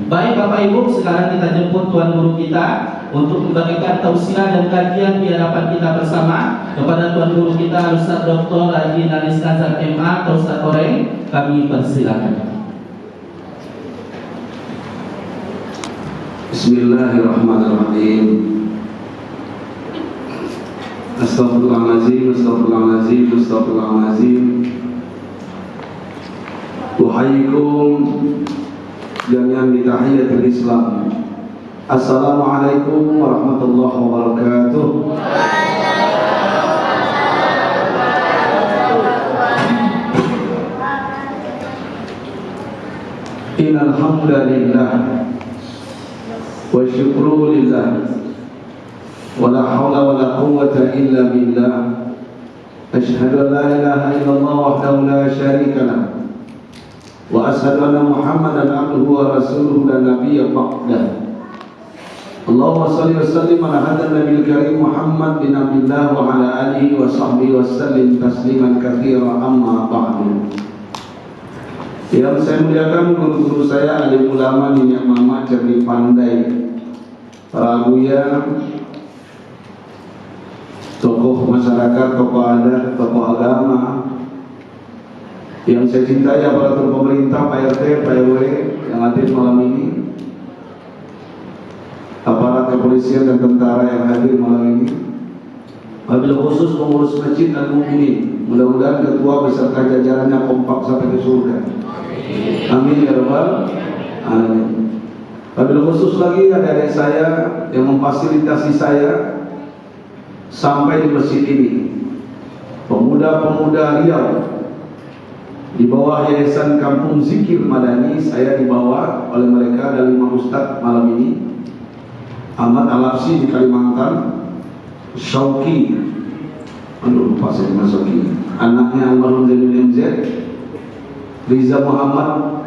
Baik Bapak Ibu, sekarang kita jemput Tuan Guru kita untuk membagikan tausiah dan kajian di hadapan kita bersama. Kepada Tuan Guru kita Ustaz Dr. Haji Nanis Nazar MA atau Ustaz Oreng, kami persilakan. Bismillahirrahmanirrahim. Astaghfirullahaladzim, astaghfirullahaladzim, astaghfirullahaladzim. Uhayyikum jami'an bi tahiyatil Islam. Assalamualaikum warahmatullahi wabarakatuh. Innal hamdalillah wa syukru lillah wa la haula wa la quwwata illa billah. Asyhadu an la ilaha illallah wahdahu la syarika lah wa asyhadu anna Muhammadan abduhu wa rasuluhu la nabiyya ba'dah. Allahumma shalli wa sallim ala hadzal nabiyil karim Muhammad bin Abdillah wa ala alihi wa sahbihi wa sallim tasliman katsira, amma ba'du. Yang saya muliakan guru-guru saya, alim ulama, nini mama, cerdik pandai, para buya, tokoh masyarakat, tokoh adat, tokoh agama, yang saya cintai, aparatur pemerintah, Pak RT, Pak RW yang hadir malam ini, aparat kepolisian dan tentara yang hadir malam ini, wabil khusus pengurus masjid dan mukminin, mudah-mudahan ketua beserta jajarannya kompak sampai ke surga. Amin ya rabbal alamin. Wabil khusus lagi adik-adik saya yang memfasilitasi saya sampai di masjid ini, pemuda-pemuda Riau di bawah Yayasan Kampung Zikir Madani. Saya dibawa oleh mereka dari Imam Ustadz malam ini, Ahmad Al-Absi di Kalimantan, Syauki, lupa saya Syauki, anaknya almarhum Zainul MZ, Riza Muhammad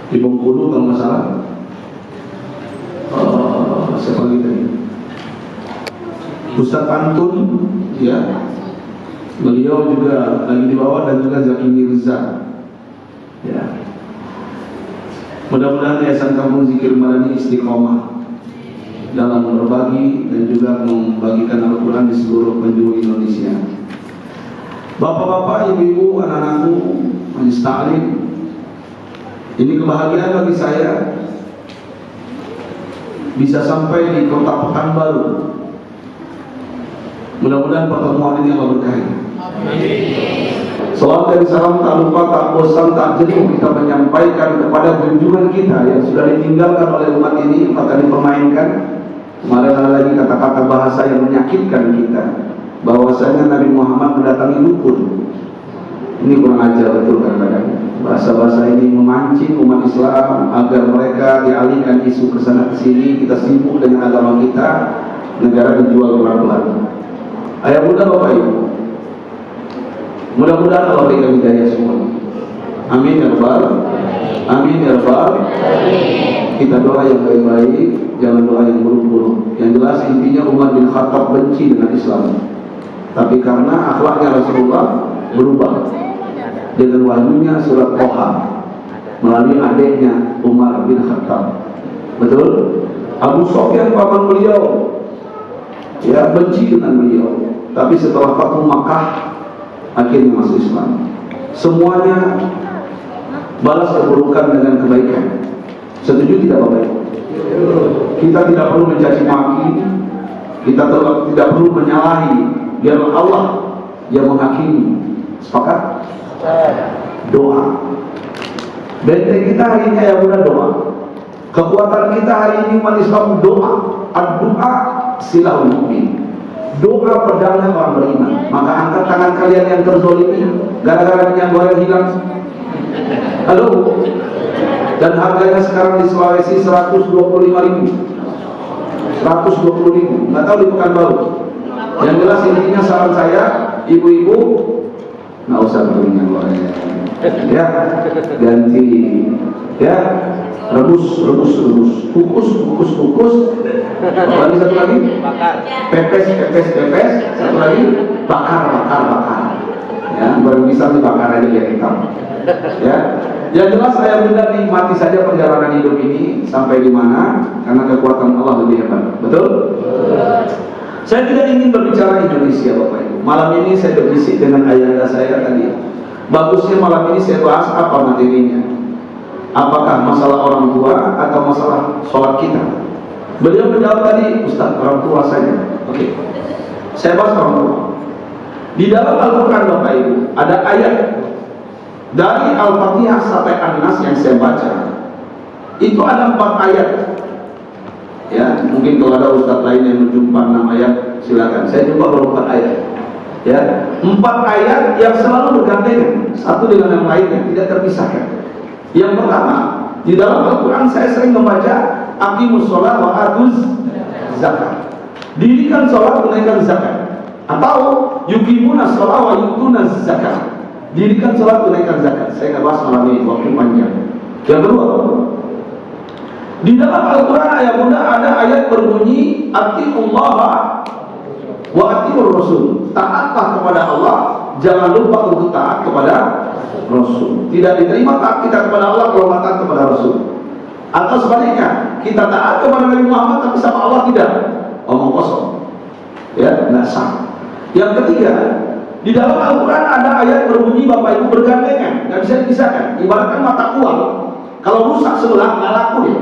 di Bengkulu kalau nggak salah, siapa lagi tadi, Ustadz Pantun, ya, beliau juga lagi di bawah, dan juga Zaki Mirza, ya. Mudah-mudahan Yayasan Kampung Zikir Madani istiqomah dalam berbagi dan juga membagikan Al-Quran di seluruh penjuru Indonesia. Bapak-bapak, ibu-ibu, anak-anakku, majelis taklim, ini kebahagiaan bagi saya bisa sampai di kota Pekanbaru. Mudah-mudahan pertemuan ini Allah berkahi. Salam dan salam tak lupa, tak bosan, tak jenuh kita menyampaikan kepada junjungan kita yang sudah ditinggalkan oleh umat ini, maka dipermainkan. Kemarin ada lagi kata-kata bahasa yang menyakitkan kita, bahwasanya Nabi Muhammad mendatangi dukun. Ini kurang ajar betul kadang-kadang. Bahasa-bahasa ini memancing umat Islam agar mereka dialihkan isu kesana kesini. Kita sibuk dengan agama kita, negara dijual pelan-pelan. Ayah bunda, bapak ibu, mudah-mudahan Allah berikan hidayah semua. Amin ya rabbal, amin ya rabbal. Kita doa yang baik-baik, jangan doa yang buruk-buruk. Yang jelas intinya Umar bin Khattab benci dengan Islam, tapi karena akhlaknya Rasulullah berubah dengan wahyunya surat Toha melalui adiknya Umar bin Khattab. Betul? Abu Sufyan paman beliau, ya, benci dengan beliau, tapi setelah Fathu Makkah akhirnya masuk Islam. Semuanya balas keburukan dengan kebaikan. Setuju tidak Bapak Ibu? Kita tidak perlu mencaci maki, kita tidak perlu menyalahi, biar Allah yang menghakimi. Sepakat? Doa. Benteng kita hari ini ya bunda, doa. Kekuatan kita hari ini umat Islam doa. Doa silahul mu'min. Doa pedangnya orang beriman. Maka angkat tangan kalian yang terzolimi gara-gara minyak goreng hilang. Halo. Dan harganya sekarang di Sulawesi 125.000. 120.000. Nggak tahu di Pekanbaru. Yang jelas intinya saran saya, ibu-ibu nggak usah beli minyak goreng. Ya, ganti, ya, rebus, kukus. Apa lagi satu lagi? Bakar. Pepes. Satu lagi bakar. Ya, baru bisa dibakar aja biar hitam. Ya, Yang jelas saya benar nikmati saja perjalanan hidup ini sampai di mana, karena kekuatan Allah lebih hebat. Betul? Saya tidak ingin berbicara Indonesia, Bapak Ibu. Malam ini saya berbisik dengan ayahanda saya tadi. Bagusnya malam ini saya bahas apa materinya? Apakah masalah orang tua atau masalah sholat kita? Beliau menjawab tadi, Ustaz, orang tua saja. Oke. Saya bahas orang tua. Di dalam Al-Quran, Bapak Ibu, ada ayat dari Al-Fatihah sampai An-Nas yang saya baca. Itu ada 4 ayat. Ya, mungkin kalau ada ustaz lain yang menjumpa 6 ayat, silakan. Saya jumpa baru 4 ayat. Ya, 4 ayat yang selalu bergandengan satu dengan yang lainnya, tidak terpisahkan. Yang pertama, di dalam Al-Quran saya sering membaca aqimus sholat wa atuz zakat. Dirikan sholat, tunaikan zakat. Atau yuqimuna sholat wa yutuna zakat. Dirikan sholat, tunaikan zakat. Saya nggak bahas malam ini, waktu panjang. Yang kedua, di dalam Al-Quran ayat bunda ada ayat berbunyi atiullaha wa atiur rasul. Taatlah kepada Allah, jangan lupa untuk taat kepada Rasul. Tidak diterima taat kita kepada Allah kalau taat kepada Rasul. Atau sebaliknya, kita taat kepada Nabi Muhammad tapi sama Allah tidak. Omong kosong. Ya, nggak sah. Yang ketiga, di dalam Al-Quran ada ayat berbunyi Bapak Ibu bergandengan, nggak bisa dipisahkan. Ibaratkan mata uang, kalau rusak sebelah nggak laku ya.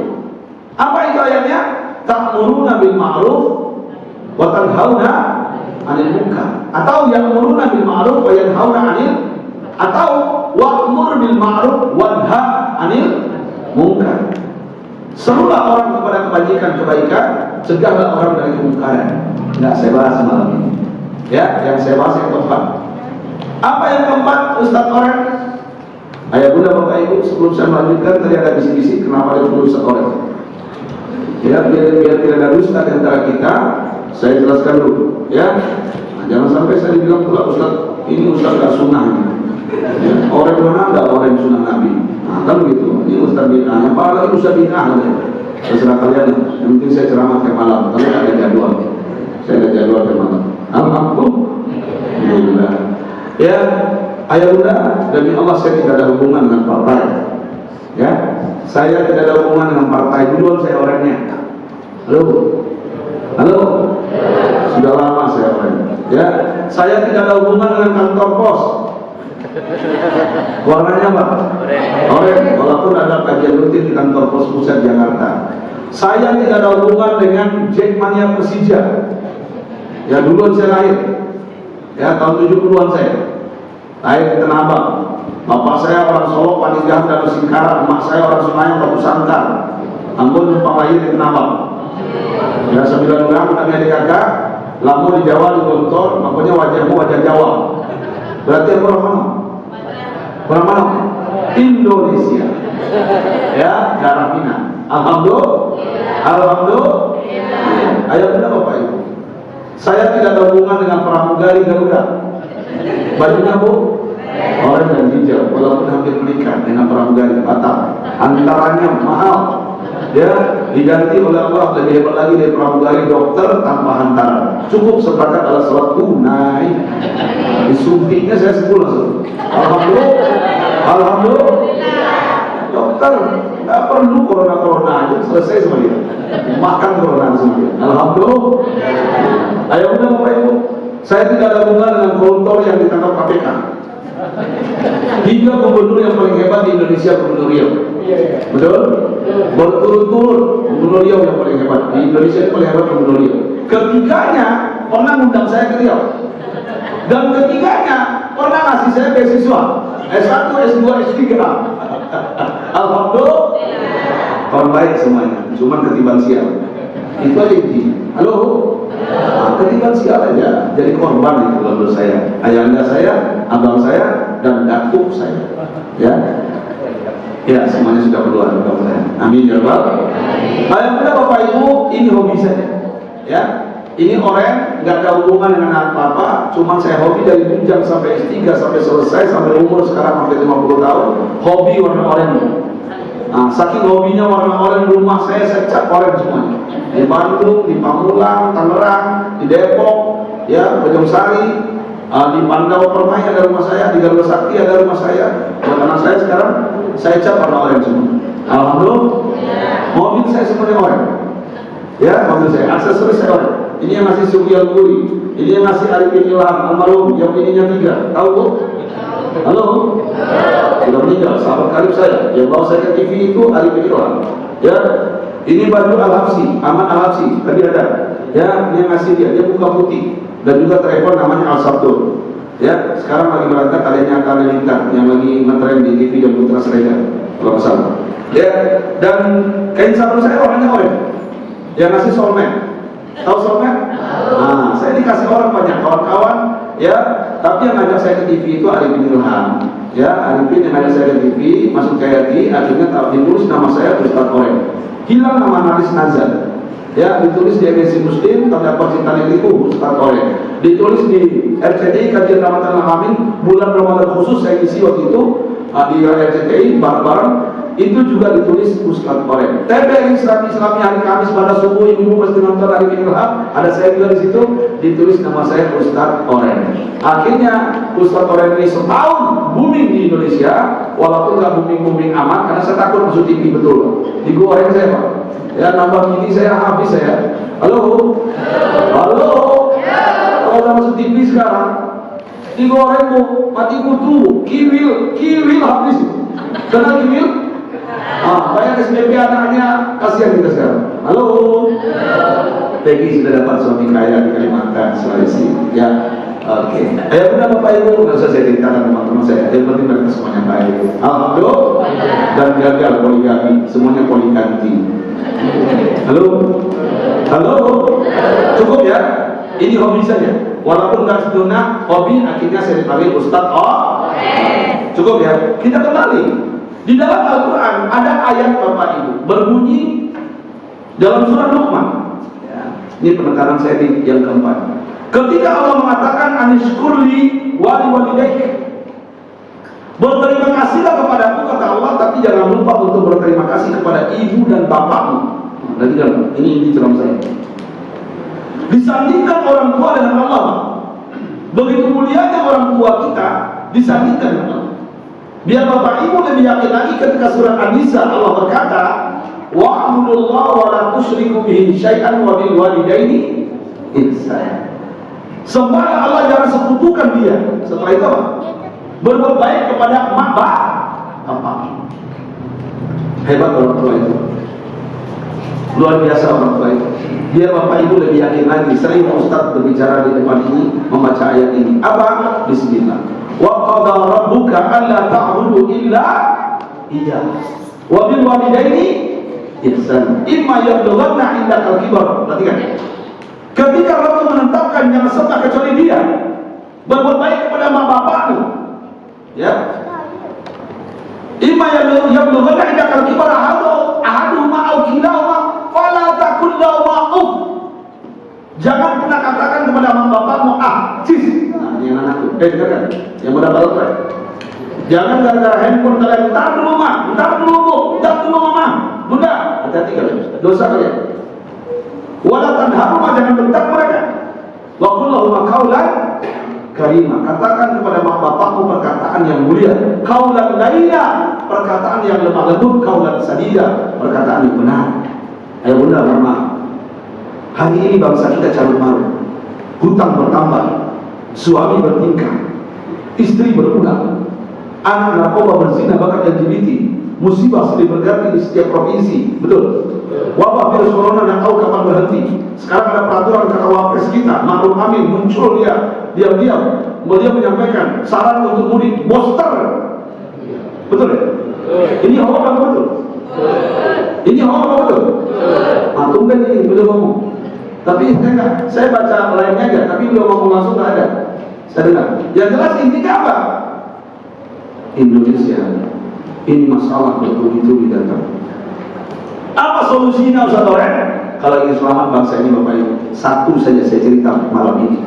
Apa itu ayatnya? Ta'muruna bil ma'ruf wa tanhauna 'anil munkar. Atau ya'muruna bil ma'ruf wa yanhauna 'anil, atau wa'mur bil ma'ruf wanha 'anil munkar. Serulah orang kepada kebaikan, cegahlah orang dari kemungkaran. Enggak saya bahas malam ini. Ya, yang saya bahas yang keempat. Apa yang keempat, Ustaz Oren? Ayah bunda Bapak Ibu, sebelum saya melanjutkan tadi ada bisik-bisik kenapa dia perlu Ustaz Oren. Ya, biar tidak ada dusta di antara kita, saya jelaskan dulu. Ya, nah, jangan sampai saya bilang pula Ustaz ini Ustaz gak sunnah. Ya, orang mana ada orang sunnah Nabi. Nah, kan begitu. Ini Ustaz bid'ah. Yang paling lagi Ustaz bid'ah. Terserah kalian. Yang penting saya ceramah ke malam. Tapi ada jadwal. Saya ada jadwal ke malam. Alhamdulillah. Ya, ayah bunda, demi Allah saya tidak ada hubungan dengan partai. Ya, saya tidak ada hubungan dengan partai. Duluan saya orangnya. Halo, halo. Sudah lama saya orangnya. Ya, saya tidak ada hubungan dengan kantor pos. Warnanya apa? Oranye. Walaupun ada kajian rutin di kantor pos pusat Jakarta. Saya tidak ada hubungan dengan Jackmania Persija. Ya, duluan saya lahir. Ya, tahun 70-an saya. Lahir di Tanah Abang. Bapak saya orang Solo, Panigan dan Singkaran. Emak saya orang Semayang, Batu Sangkar. Ampun numpang lahir di Tanah Abang. Ya, 9 orang kami adik kakak. Lama di Jawa di Gontor, makanya wajahmu wajah Jawa. Berarti aku orang mana? Orang mana? Indonesia. Ya, darah Minang. Alhamdulillah. Alhamdulillah. Ayo bunda Bapak Ibu. Saya tidak ada hubungan dengan pramugari Garuda. Bajunya Bu, oranye dan hijau. Walaupun hampir menikah dengan pramugari Batam, antaranya mahal. Ya, diganti oleh Allah lebih hebat lagi dari pramugari dokter tanpa hantaran. Cukup sepakat alat sholat tunai. Disuntiknya saya 10 langsung. Alhamdulillah. Alhamdulillah. Dokter, nggak perlu corona aja, selesai semua dia. Makan corona semua. Alhamdulillah. Ayo udah Bapak Ibu, saya tidak ada hubungan dengan koruptor yang ditangkap KPK. Hingga gubernur yang paling hebat di Indonesia, Gubernur Riau. Betul? Berturut-turut Gubernur Riau yang paling hebat di Indonesia, yang paling hebat Gubernur Riau. Ketiganya pernah undang saya ke Riau. Dan ketiganya pernah ngasih saya beasiswa S1, S2, S3. Alhamdulillah. Kawan baik semuanya, cuma ketiban sial. Itu aja intinya. Halo? Nah, ketiban sial aja jadi korban itu menurut saya. Ayahanda saya, abang saya, dan datuk saya. Ya, ya semuanya sudah keluar. Amin ya Rabbal. Ayah bunda Bapak Ibu, ini hobi saya. Ya, ini orang nggak ada hubungan dengan apa-apa. Cuma saya hobi dari bujang sampai S3 sampai selesai sampai umur sekarang sampai 50 tahun. Hobi warna oranye. Nah, saking hobinya warna oranye rumah saya cat oranye semuanya. Di Bandung, di Pamulang, Tangerang, di Depok, ya, Bojongsari, di Pandawa Permai ada rumah saya, di Garuda Sakti ada rumah saya. Buat anak saya sekarang saya cat warna oranye semua. Alhamdulillah. Mobil saya semuanya oranye. Ya, mobil saya, aksesoris saya oranye. Ini yang masih Sugial Guri, ini yang masih Arifin Ilham almarhum, yang ininya 3. Tahu Bu? Halo? Sudah meninggal, sahabat karib saya. Yang bawa saya ke TV itu Arifin Ilham. Ya, ini baju Al-Habsi, Ahmad Al-Habsi, tadi ada. Ya, ini yang ngasih dia buka putih. Dan juga telepon namanya Al-Sabtur. Ya, sekarang lagi berangkat adanya Kalilintar yang lagi ngetren di TV dan Putra Serega, kalau nggak salah. Ya, dan kain sarung saya warnanya oranye. Yang ngasih soulmate. Tahu soulmate? Nah, saya dikasih orang banyak kawan-kawan, ya. Tapi yang ngajak saya ke TV itu Arifin Ilham. Ya, Arifin yang ngajak saya ke TV, masuk KRI, akhirnya ditulis nama saya Ustadz Oreng. Hilang nama Naris Nazar. Ya, ditulis di MSI Muslim, terdapat cinta negeriku Ustadz Oreng. Ditulis di RCTI kajian Ramadan Al-Amin, bulan Ramadan khusus saya isi waktu itu di RCTI bareng-bareng. Itu juga ditulis Ustadz Oreng. TBR Islami hari Kamis pada subuh, ibu pasti nonton Arifin Ilham, ada saya juga di situ, ditulis nama saya Ustadz Oreng. Akhirnya Ustadz Oreng ini setahun booming di Indonesia, walaupun nggak booming amat, karena saya takut masuk TV betul. Digoreng saya Pak. Ya, nambah gini saya habis saya. Halo? Halo? Kalau udah masuk TV sekarang, digoreng Bu, mati kutu, kiwil habis. Kenal kiwil? Banyak SPP anaknya, kasihan kita sekarang. Halo? Peggy sudah dapat suami kaya di Kalimantan, Sulawesi. Ya, oke. Ayo benar Bapak Ibu, nggak usah saya ceritakan teman-teman saya. Yang penting mereka semuanya baik. Alhamdulillah. Dan gagal poligami, semuanya poliganti. Halo? Halo? Cukup ya? Ini hobi saja. Walaupun nggak sedona, hobi akhirnya saya dipanggil Ustadz. Cukup ya? Kita kembali. Di dalam Al-Quran ada ayat Bapak Ibu berbunyi dalam surah Luqman. Ya, ini penekanan saya yang keempat. Ketika Allah mengatakan anishkurli wali walidaik, berterima kasihlah kepadaku kata Allah, tapi jangan lupa untuk berterima kasih kepada ibu dan bapakmu. Nanti kan ini ceramah saya. Disandingkan orang tua dengan Allah. Begitu mulianya orang tua kita disandingkan dengan Allah. Biar Bapak Ibu lebih yakin lagi ketika surat An-Nisa Allah berkata, wa'budullaha wa la tusyriku bihi syai'an wa bil walidaini ihsana. Sembahlah Allah, jangan sekutukan dia. Setelah itu apa? Berbuat baik kepada mak bapak. Hebat orang tua itu. Luar biasa orang tua itu. Biar Bapak Ibu lebih yakin lagi. Sering Ustaz berbicara di depan ini, membaca ayat ini. Apa? Bismillah. Wa qada rabbuka alla ta'budu illa iyyah wa bil walidaini ihsan imma yablughanna indakal kibar. Perhatikan, ketika Rabb menetapkan jangan sembah kecuali dia, berbuat baik kepada mak bapakmu, ya, imma yablughanna indakal kibar ahaduhuma aw kilahuma fala taqul lahuma uff. Jangan pernah katakan kepada mak bapakmu cis. Nah, ini anakku. Dengarkan, yang mudah balas. Jangan gara-gara handphone kalian, entar dulu mah, entar dulu bu, entar dulu mama. Bunda, hati-hati kalian. Dosa kalian. Wala tanharuma, jangan bentak mereka. Wa qul lahum qawlan karima. Katakan kepada mak bapakmu perkataan yang mulia. Qawlan layyina, perkataan yang lemah lembut. Qawlan sadida, perkataan yang benar. Ayo bunda, mama. Hari ini bangsa kita carut marut, hutang bertambah, suami bertingkah, istri berulang, anak narkoba berzina bahkan LGBT, musibah silih berganti di setiap provinsi, betul. Wabah virus corona dan tahu kapan berhenti. Sekarang ada peraturan kata Wapres kita, Ma'ruf Amin muncul dia diam-diam, dia menyampaikan saran untuk mudik booster, betul ya? Ini hoax apa betul? Ini hoax apa betul? Tumben ini beliau ngomong. Tapi saya baca lainnya aja, tapi beliau ngomong langsung nggak ada. Saya dengar. Yang jelas intinya apa? Indonesia ini masalah bertubi-tubi datang. Apa solusinya Ustaz Oreng? Kalau ingin selamat bangsa ini Bapak Ibu, satu saja saya cerita malam ini.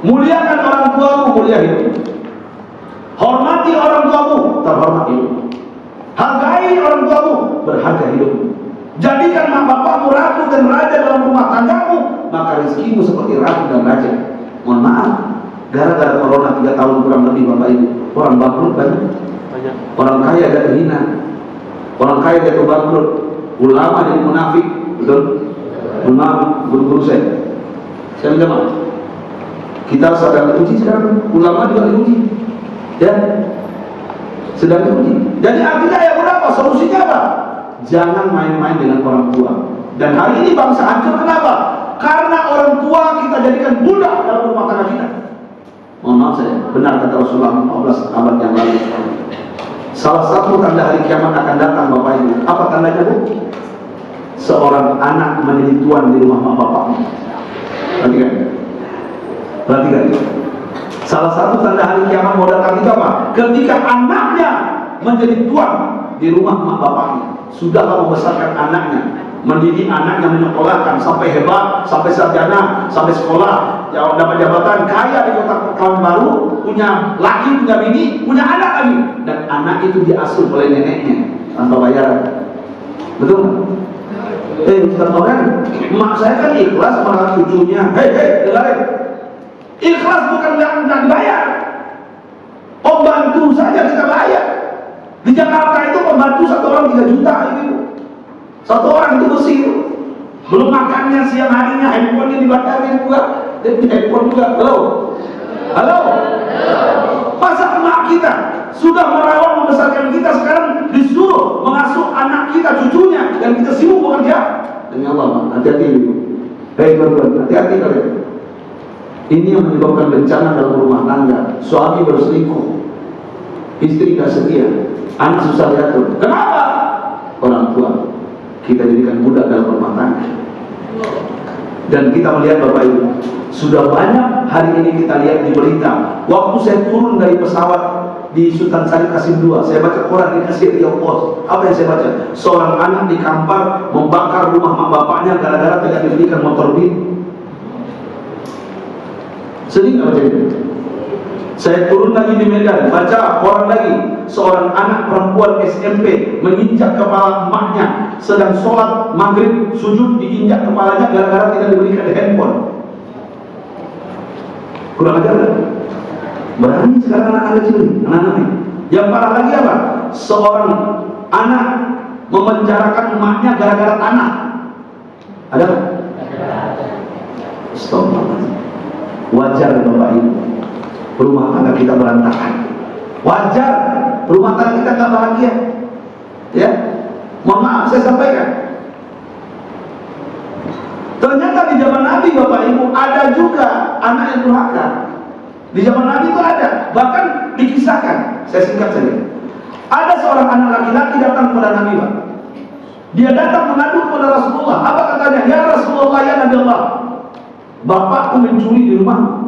Muliakan orang tuamu, mulia hidup. Hormati orang tuamu, terhormat hidup. Hargai orang tuamu, berharga hidup. Jadikan mak bapakmu ratu dan raja dalam rumah tanggamu, maka rezekimu seperti ratu dan raja. Mohon maaf, gara-gara corona 3 tahun kurang lebih Bapak Ibu, orang bangkrut banyak. Orang kaya dan hina. Orang kaya jatuh bangkrut, ulama jadi munafik, betul? Ulama, guru-guru saya minta maaf. Kita sedang diuji sekarang, ulama juga diuji, ya, sedang diuji. Jadi artinya yang berapa? Solusinya apa? Jangan main-main dengan orang tua. Dan hari ini bangsa hancur kenapa? Karena orang tua kita jadikan budak dalam rumah tangga kita. Mohon maaf saya, benar kata Rasulullah 15 abad yang lalu. Salah satu tanda hari kiamat akan datang Bapak Ibu. Apa tandanya Bu? Seorang anak menjadi tuan di rumah mak bapaknya. Perhatikan. Salah satu tanda hari kiamat mau datang itu apa? Ketika anaknya menjadi tuan di rumah mak bapaknya. Sudahlah membesarkan anaknya, mendidik anaknya, menyekolahkan sampai hebat, sampai sarjana, sampai sekolah, ya dapat jabatan, kaya di kota kawan baru, punya laki, punya bini, punya anak lagi, dan anak itu diasuh oleh neneknya tanpa bayaran. Betul? Ustaz Noren, emak saya kan ikhlas merawat cucunya. Hei, dengarin. Ikhlas bukan yang dibayar. Pembantu saja kita bayar. Di Jakarta itu pembantu satu orang 3 juta itu. Satu orang itu bersih. Belum makannya siang harinya, handphonenya dibayarin juga. Dia punya handphone juga. Halo. Masa emak kita sudah merawat membesarkan kita, sekarang disuruh mengasuh anak kita, cucunya, dan kita sibuk bekerja. Demi Allah, hati-hati ibu. Hei teman-teman, hati-hati kalian. Ini yang menyebabkan bencana dalam rumah tangga. Suami berselingkuh, istri gak setia, anak susah diatur. Kenapa? Orang tua kita jadikan budak dalam rumah tangga. Dan kita melihat Bapak Ibu, sudah banyak hari ini kita lihat di berita. Waktu saya turun dari pesawat di Sultan Syarif Qasim II, saya baca Quran di kasir Riau Pos. Apa yang saya baca? Seorang anak di Kampar membakar rumah mak bapaknya gara-gara tidak diberikan motor beat. Sedih nggak baca itu? Saya turun lagi di Medan, baca Quran lagi. Seorang anak perempuan SMP menginjak kepala emaknya, sedang sholat maghrib sujud diinjak kepalanya gara-gara tidak diberikan handphone. Kurang ajar kan? Berani sekarang anak-anak kecil ini, anak-anak ini. Yang parah lagi apa? Seorang anak memenjarakan emaknya gara-gara tanah. Ada? Stop. Wajar Bapak Ibu, rumah tangga kita berantakan. Wajar rumah tangga kita nggak bahagia. Ya, mohon maaf saya sampaikan. Ternyata di zaman Nabi Bapak Ibu ada juga anak yang durhaka. Di zaman Nabi itu ada, bahkan dikisahkan. Saya singkat saja. Ada seorang anak laki-laki datang kepada Nabi Pak. Dia datang mengadu kepada Rasulullah. Apa katanya? Ya Rasulullah, ya Nabi Allah, bapakku mencuri di rumah.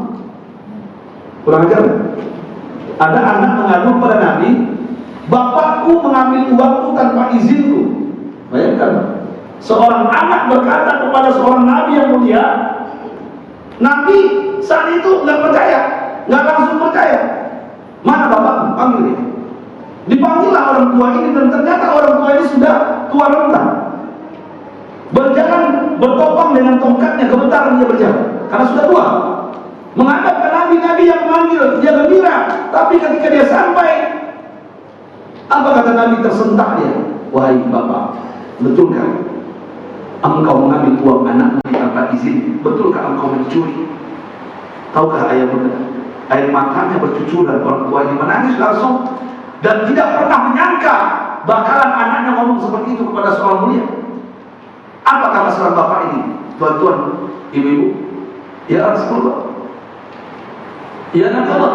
Kurang ajar. Ada anak mengadu kepada Nabi, bapakku mengambil uangku tanpa izinku. Bayangkan, seorang anak berkata kepada seorang Nabi yang mulia. Nabi saat itu nggak percaya, nggak langsung percaya. Mana bapakku? Panggil dia. Dipanggillah orang tua ini, dan ternyata orang tua ini sudah tua renta. Berjalan bertopang dengan tongkatnya, gemetaran dia berjalan karena sudah tua. Menghadap ke Nabi yang memanggil, dia gembira. Tapi ketika dia sampai, apa kata Nabi? Tersentak dia. Wahai bapak, betulkah engkau mengambil uang anakmu tanpa izin? Betulkah engkau mencuri? Tahukah ayah berkata, air matanya bercucuran. Orang tua ini menangis langsung dan tidak pernah menyangka bakalan anaknya ngomong seperti itu kepada seorang mulia. Apa kata seorang bapak ini? Tuan-tuan, ibu-ibu, ya Rasulullah, ya Nabi Allah,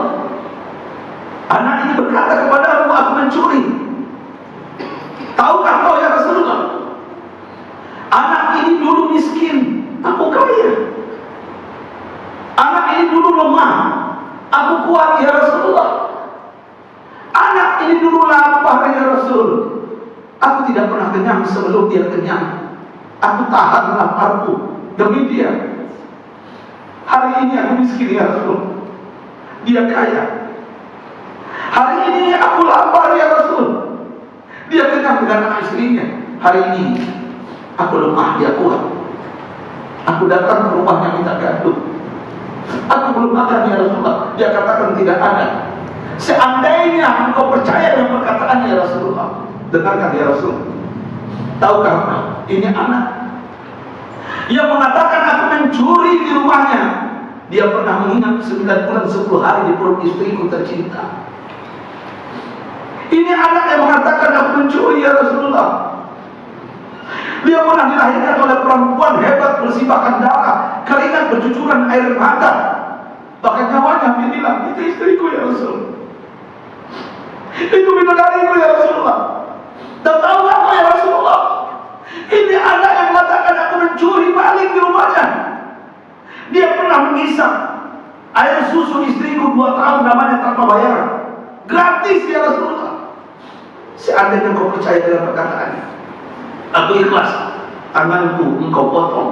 anak ini berkata kepada aku mencuri. Tahukah kau ya Rasulullah, anak ini dulu miskin, aku kaya. Anak ini dulu lemah, aku kuat ya Rasulullah. Anak ini dulu lapar ya Rasul, aku tidak pernah kenyang sebelum dia kenyang. Aku tahan laparku demi dia. Hari ini aku miskin ya Rasul, dia kaya. Hari ini aku lapar ya Rasul, dia kenyang dengan anak istrinya. Hari ini aku lemah, dia kuat. Aku datang ke rumahnya minta gandum, aku belum makan ya Rasulullah. Dia katakan tidak ada. Seandainya engkau percaya dengan perkataannya ya Rasulullah, Dengarkan ya Rasul. Tahukah apa? Ini anak yang mengatakan aku mencuri di rumahnya. Dia pernah menginap 9 bulan 10 hari di perut istriku tercinta. Ini anak yang mengatakan aku mencuri ya Rasulullah. Dia pernah dilahirkan oleh perempuan hebat, bersibahkan darah, keringat bercucuran air mata, bahkan nyawanya hampir hilang. Itu istriku ya Rasul. Itu bidadariku ya Rasulullah. Dan tahu apa ya Rasulullah? Ini anak yang mengatakan aku mencuri maling di rumahnya. Dia pernah mengisap air susu istriku 2 tahun namanya tanpa bayaran, gratis ya Rasulullah. Seandainya kau percaya dengan perkataannya, aku ikhlas tanganku engkau potong,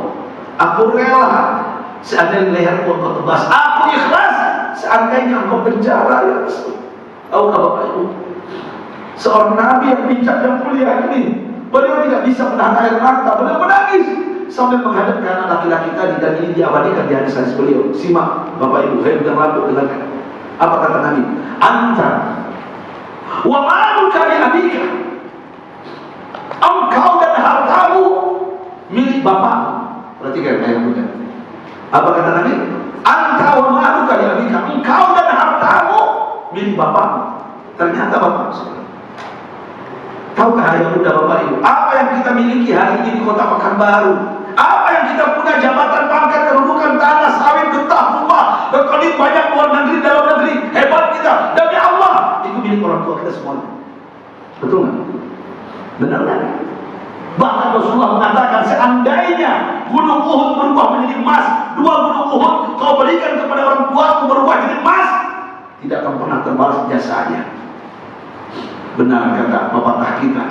aku rela seandainya leherku engkau tebas, aku ikhlas seandainya engkau penjara ya Rasul. Tahukah Bapak Ibu, seorang Nabi yang bijak dan mulia ini, beliau tidak bisa menahan air mata, beliau menangis sambil menghadap ke anak laki-laki tadi, dan ini diabadikan di hadis beliau. Simak Bapak Ibu, saya sudah mampu dengarkan. Apa kata Nabi? Anta wa maluka li abika, engkau dan hartamu milik bapakmu. Perhatikan ayat muda. Apa kata Nabi? Anta wa maluka li abika, engkau dan hartamu milik bapakmu. Ternyata bapak, tahukah ayat muda Bapak Ibu, apa yang kita miliki hari ini di Kota Pekanbaru? Apa yang kita punya, jabatan, pangkat, kedudukan, tanah, sawit, getah, rumah, berkedip banyak, luar negeri, dalam negeri, hebat kita. Demi Allah, itu milik orang tua kita semuanya. Betul nggak? Benar nggak? Bahkan Rasulullah mengatakan, seandainya gunung Uhud berubah menjadi emas, 2 gunung Uhud kau berikan kepada orang tua, berubah jadi emas, tidak akan pernah terbalas jasanya. Benar kata pepatah kita,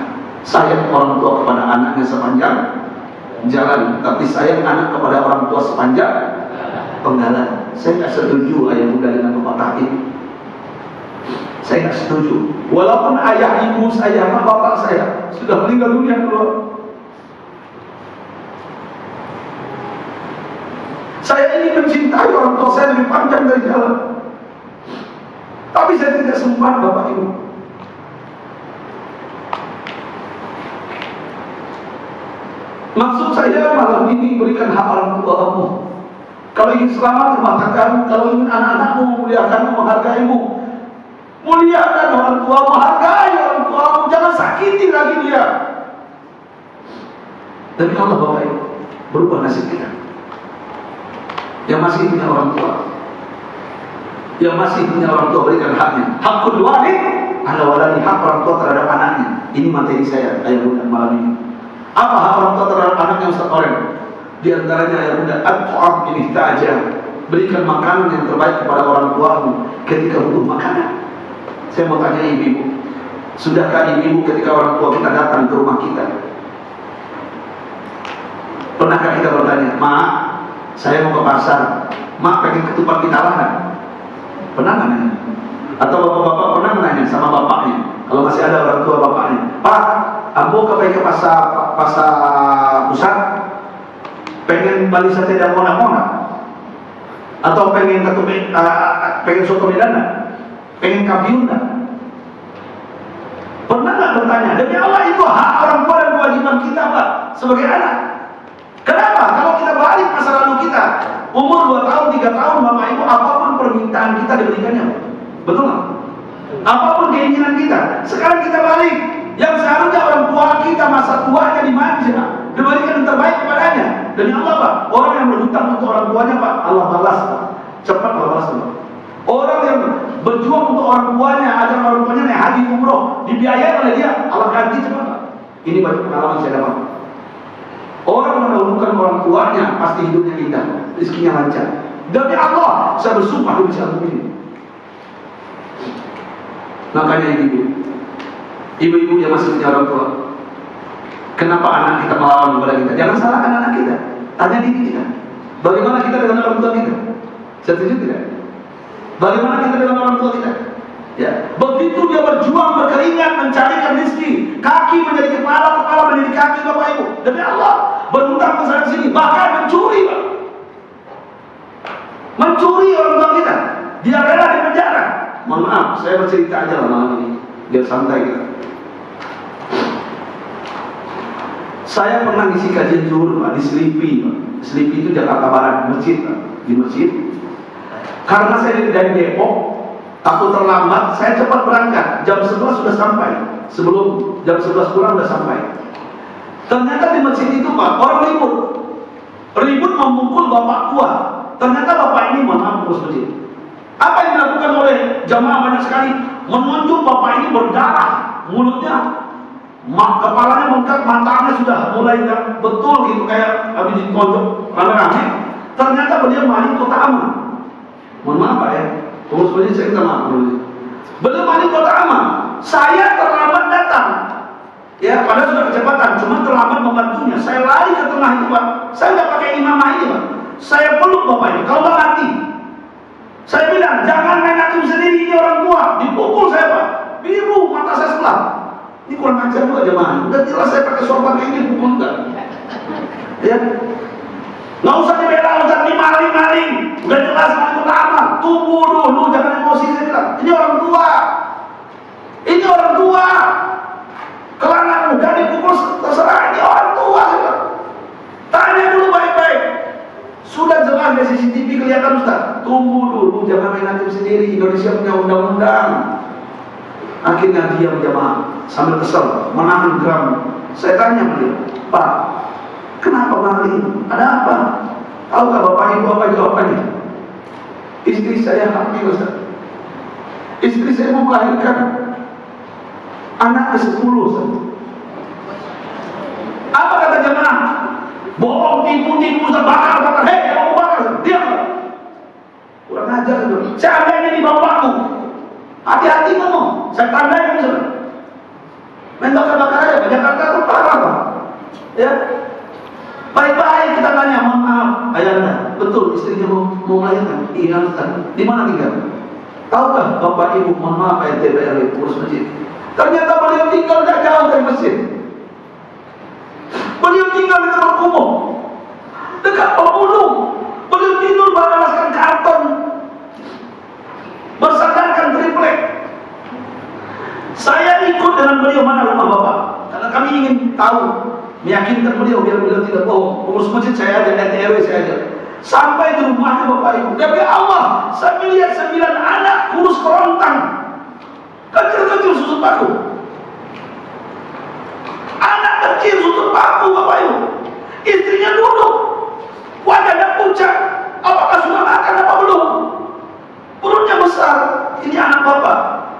sayang orang tua kepada anaknya sepanjang jalan, tapi sayang anak kepada orang tua sepanjang penggalan. Saya tidak setuju ayah muda dengan pepatah ini. Saya tidak setuju. Walaupun ayah ibu saya, bapak saya sudah meninggal dunia keluar, saya ini mencintai orang tua saya lebih panjang dari jalan, tapi saya tidak sempat Bapak Ibu. Maksud saya malam ini berikan hak orang tua kamu. Kalau ingin selamat rumah tanggamu, kalau ingin anak-anakmu memuliakanmu, menghargaimu, muliakan orang tua, menghargai orang tuamu, jangan sakiti lagi dia. Demi Allah Bapak Ibu, berubah nasib kita. Yang masih punya orang tua, yang masih punya orang tua, berikan haknya. Hakul walid ala waladi, hak orang tua terhadap anaknya. Ini materi saya ayat muda malam ini. Apa hak orang tua terhadap anaknya Ustaz Oreng? Di antaranya ayat muda, at-ta'am ini ta'ajah, berikan makanan yang terbaik kepada orang tuamu ketika butuh makanan. Saya mau tanya ibu-ibu, sudahkah ibu-ibu ketika orang tua kita datang ke rumah kita, pernahkah kita bertanya, "Mak, saya mau ke pasar, Mak pengen ketupat di Talangan"? Pernah nggak nanya? Atau bapak-bapak pernah nanya sama bapaknya, kalau masih ada orang tua bapaknya, "Pak, aku ke pasar pusat, pengen beli sate dan mona-mona, atau pengen soto Medan, pengen kabiunda"? Pernah nggak bertanya? Demi Allah, itu hak orang tua dan kewajiban kita Pak sebagai anak. Kenapa? Kalau kita balik masa lalu kita, umur 2 tahun, 3 tahun, Bapak Ibu, apapun permintaan kita diberikannya, betul nggak? Apapun keinginan kita, sekarang kita balik, yang seharusnya orang tua kita masa tuanya dimanja, diberikan yang terbaik kepadanya. Demi Allah Pak, orang yang berhutang untuk orang tuanya Pak, Allah balas Pak, cepat Allah balas Pak. Orang yang berjuang untuk orang tuanya, agar orang tuanya naik haji umroh, dibiayai oleh dia, Allah ganti cepat Pak. Ini banyak pengalaman saya dapat. Orang mendahulukan orang tuanya, pasti hidupnya indah, rezekinya lancar. Demi Allah, saya bersumpah demi satu ini. Makanya ibu-ibu yang masih punya orang tua, kenapa anak kita melawan kepada kita? Jangan salahkan anak kita, tanya diri kita, bagaimana kita dengan orang tua kita? Setuju tidak? Bagaimana kita dengan orang tua kita? Ya, begitu dia berjuang, berkeringat, mencarikan rezeki, kaki menjadi kepala, kepala menjadi kaki Bapak Ibu. Demi Allah, berhutang ke sana sini, bahkan mencuri Pak. Mencuri orang tua kita, dia rela di penjara. Mohon maaf, saya bercerita aja lah malam ini, biar santai kita. Saya pernah ngisi kajian zuhur Pak, di Selipi Pak. Selipi itu Jakarta Barat, masjid Pak. Di masjid. Karena saya dari Depok, takut terlambat, saya cepat berangkat. Jam 11 sudah sampai. Sebelum jam 11 kurang sudah sampai. Ternyata di masjid itu Pak, orang ribut. Ribut memukul bapak tua. Ternyata bapak ini menghapus masjid. Apa yang dilakukan oleh jamaah banyak sekali? Menunjuk bapak ini berdarah, mulutnya, kepalanya bengkak, matanya sudah mulai betul gitu kayak habis ditonjok rame-rame. Ternyata beliau maling kota aman. Mohon maaf Pak ya, pengurus masjid saya minta maaf. Beliau maling kota aman. Saya terlambat datang. Ya, padahal sudah kecepatan, cuma terlambat membantunya. Saya lari ke tengah itu Pak. Saya nggak pakai imamah ini Pak. Saya peluk bapak ini. Kalau nggak mati, saya bilang jangan main hakim sendiri, ini orang tua. Dipukul saya Pak. Biru mata saya sebelah. Ini kurang ajar juga jemaah. Udah jelas saya pakai sorban kayak gini, pukul enggak. Ya, nggak usah dibela, Ustaz, ini maling-maling. Udah jelas maling utama. Tunggu dulu, jangan emosi saya bilang. Ini orang tua. Ini orang tua. Kalau anak muda dipukul terserah, ini orang tua saya bilang. Tanya dulu baik-baik. Sudah jelas dari CCTV kelihatan Ustaz. Tunggu dulu, jangan main hakim sendiri. Indonesia punya undang-undang. Akhirnya diam jamaah sambil kesel, menahan geram. Saya tanya beliau, Pak, kenapa maling? Ada apa? Tahukah Bapak Ibu apa jawabannya? Istri saya hamil Ustaz. Istri saya mau melahirkan anak ke-10 Ustaz. Apa kata jamaah? Bohong, tipu, bakar. Hei, kamu bakar, diam. Kurang ajar itu. Saya ada ini di bapakmu. Hati-hati ngomong. Saya tandai kamu sudah. Main bakar-bakar aja. Jakarta itu parah Pak. Ya. Baik-baik kita tanya, mohon maaf, ayahnya. Betul, istrinya mau melahirkan. Iya Ustaz. Di mana tinggal? Tahukah Bapak Ibu, mohon maaf, RT RW, pengurus masjid. Ternyata beliau tinggal tidak jauh dari masjid. Beliau tinggal di tempat kumuh, dekat pemulung. Beliau tidur beralaskan karton, bersandarkan triplek. Saya ikut dengan beliau mana rumah Bapak, karena kami ingin tahu, meyakinkan beliau biar beliau tidak bohong. Pengurus masjid saya aja, RT RW saya aja. Sampai di rumahnya Bapak Ibu. Demi Allah, saya melihat 9 anak kurus kerontang, kecil-kecil susu paku. Anak kecil susu paku Bapak Ibu. Istrinya duduk, wajahnya pucat. Apakah sudah makan apa belum? Perutnya besar. Ini anak Bapak.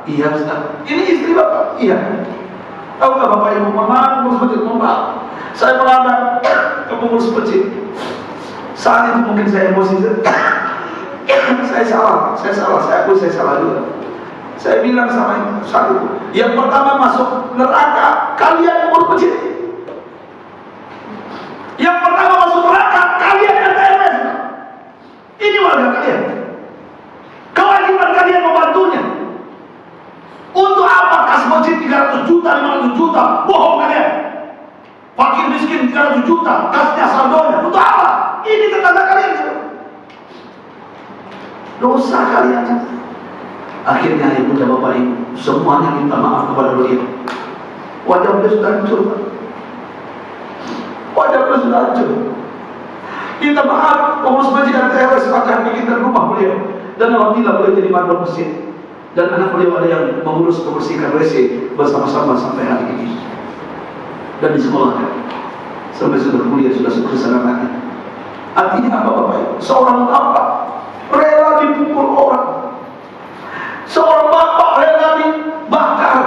Iya Ustaz. Ini istri Bapak. Iya. Tahukah Bapak Ibu, mama pengurus masjid, mohon maaf, saya melamar ke pengurus masjid. Saat itu mungkin saya emosi. Saya salah, saya akui saya salah juga. Saya bilang sama itu satu, yang pertama masuk neraka kalian pengurus masjid. Yang pertama masuk neraka kalian RT/RW. Ini warga kalian. Kewajiban kalian membantunya. Untuk apa kas masjid 300 juta, 500 juta? Bohong kalian. Fakir miskin 300 juta, kasnya saldonya. Untuk apa? Ini tetangga kalian. Dosa kalian. Akhirnya ibu dan bapak ibu semuanya minta maaf kepada beliau. Wajah beliau sudah hancur. Wajah beliau sudah hancur. Minta maaf, pengurus masjid dan RT sepakat bikinkan rumah beliau. Dan alhamdulillah beliau jadi mandor masjid. Dan anak beliau ada yang mengurus membersihkan WC bersama-sama sampai hari ini. Dan disekolahkan sampai sudah kuliah, sudah sukses anaknya. Artinya apa Bapak Ibu? Seorang bapak rela dipukul orang. Seorang bapak rela dibakar,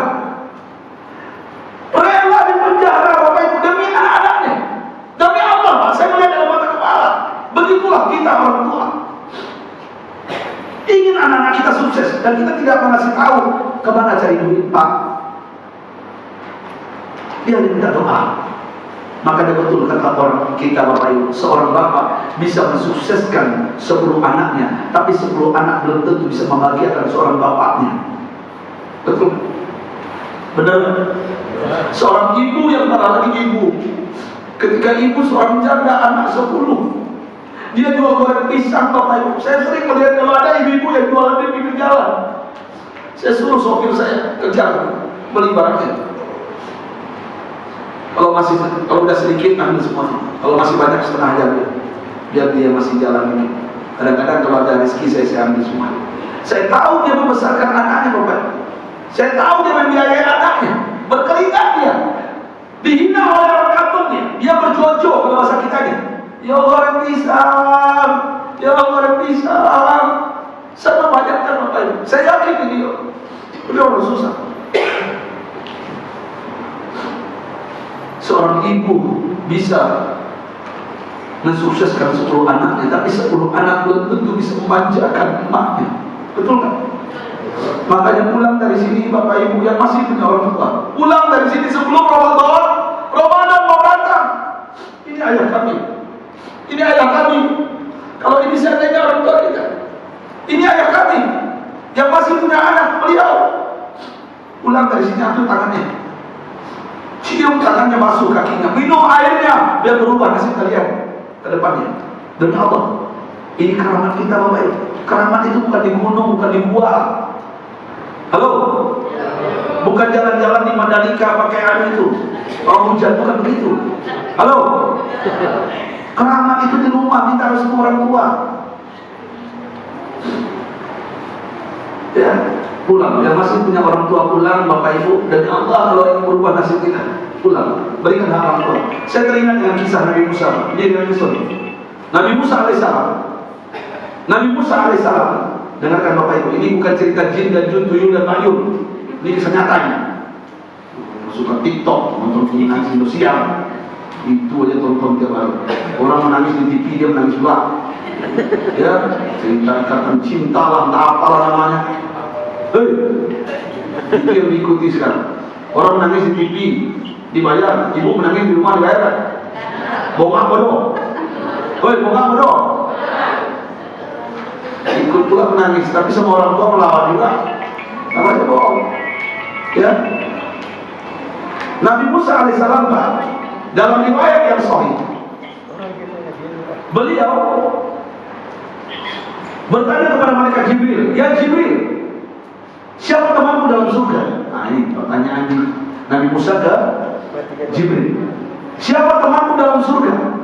rela dipenjara Bapak Ibu demi anak-anaknya. Demi Allah Pak, saya melihat dalam mata kepala. Begitulah kita orang tua. Ingin anak-anak kita sukses dan kita tidak mengasih tahu kemana cari duit Pak. Dia diminta doa. Maka dia betul kata orang kita Bapak Ibu, seorang bapak bisa mensukseskan 10 anaknya, tapi 10 anak belum tentu bisa membahagiakan seorang bapaknya. Betul? Benar? Seorang ibu yang marah lagi ibu. Ketika ibu seorang janda anak 10, dia jual goreng pisang Bapak Ibu. Saya sering melihat kalau ada ibu-ibu yang jualan di pinggir jalan, saya suruh sopir saya kejar beli barangnya. Kalau udah sedikit ambil semua. Kalau masih banyak setengah aja ambil. Biar dia masih jalan ini. Kadang-kadang kalau ada rezeki saya ambil semua. Saya tahu dia membesarkan anaknya, Bapak. Saya tahu dia membiayai anaknya. Berkeringat dia. Dihina oleh orang kampungnya. Dia berjojo kalau bahasa kitanya. Ya orang pisang, ya orang pisang. Sama banyaknya Bapak Ibu. Saya yakin ini dia orang susah. Seorang ibu bisa mensukseskan 10 anaknya, tapi 10 anak belum tentu bisa memanjakan emaknya. Betul kan? Makanya pulang dari sini Bapak Ibu yang masih punya orang tua, pulang dari sini sebelum Ramadan mau datang. Ini ayah kami, ini ayah kami. Kalau ini seandainya orang tua kita, ini ayah kami yang masih punya anak, beliau pulang dari sini ambil tangannya, cium tangannya, basuh kakinya, minum airnya, biar berubah nasib kalian ke depannya. Demi Allah, ini keramat kita Bapak Ibu. Keramat itu bukan di gunung, bukan di gua. Halo? Bukan jalan-jalan di Mandalika pakai air itu. Kalau hujan, bukan begitu. Halo? Keramat itu di rumah, minta restu orang tua. Ya, pulang. Yang masih punya orang tua pulang, Bapak Ibu. Dan Allah kalau ingin berubah nasib kita, pulang. Berikan hak orang tua. Saya teringat dengan kisah Nabi Musa. Ini Nabi Musa. Nabi Musa alaihissalam. Nabi Musa alaihissalam. Dengarkan Bapak Ibu, ini bukan cerita jin dan jun, tuyul dan mayun. Ini kisah nyatanya. Suka TikTok, nonton film Indonesia. Itu aja tonton tiap hari. Orang menangis di TV, dia menangis juga. Ya, cerita ikatan cinta lah, entah apalah namanya. Itu yang diikuti sekarang. Orang menangis di TV, dibayar. Ibu menangis di rumah, dibayar. Bongkak bodoh. Bongkak bodoh. Ikut pula menangis, tapi semua orang tua melawan juga. Namanya bohong. Ya. Nabi Musa alaihissalam, Pak, dalam riwayat yang sahih, beliau bertanya kepada malaikat Jibril, ya Jibril, siapa temanku dalam surga? Nah ini pertanyaan Nabi Musa ke Jibril. Siapa temanku dalam surga?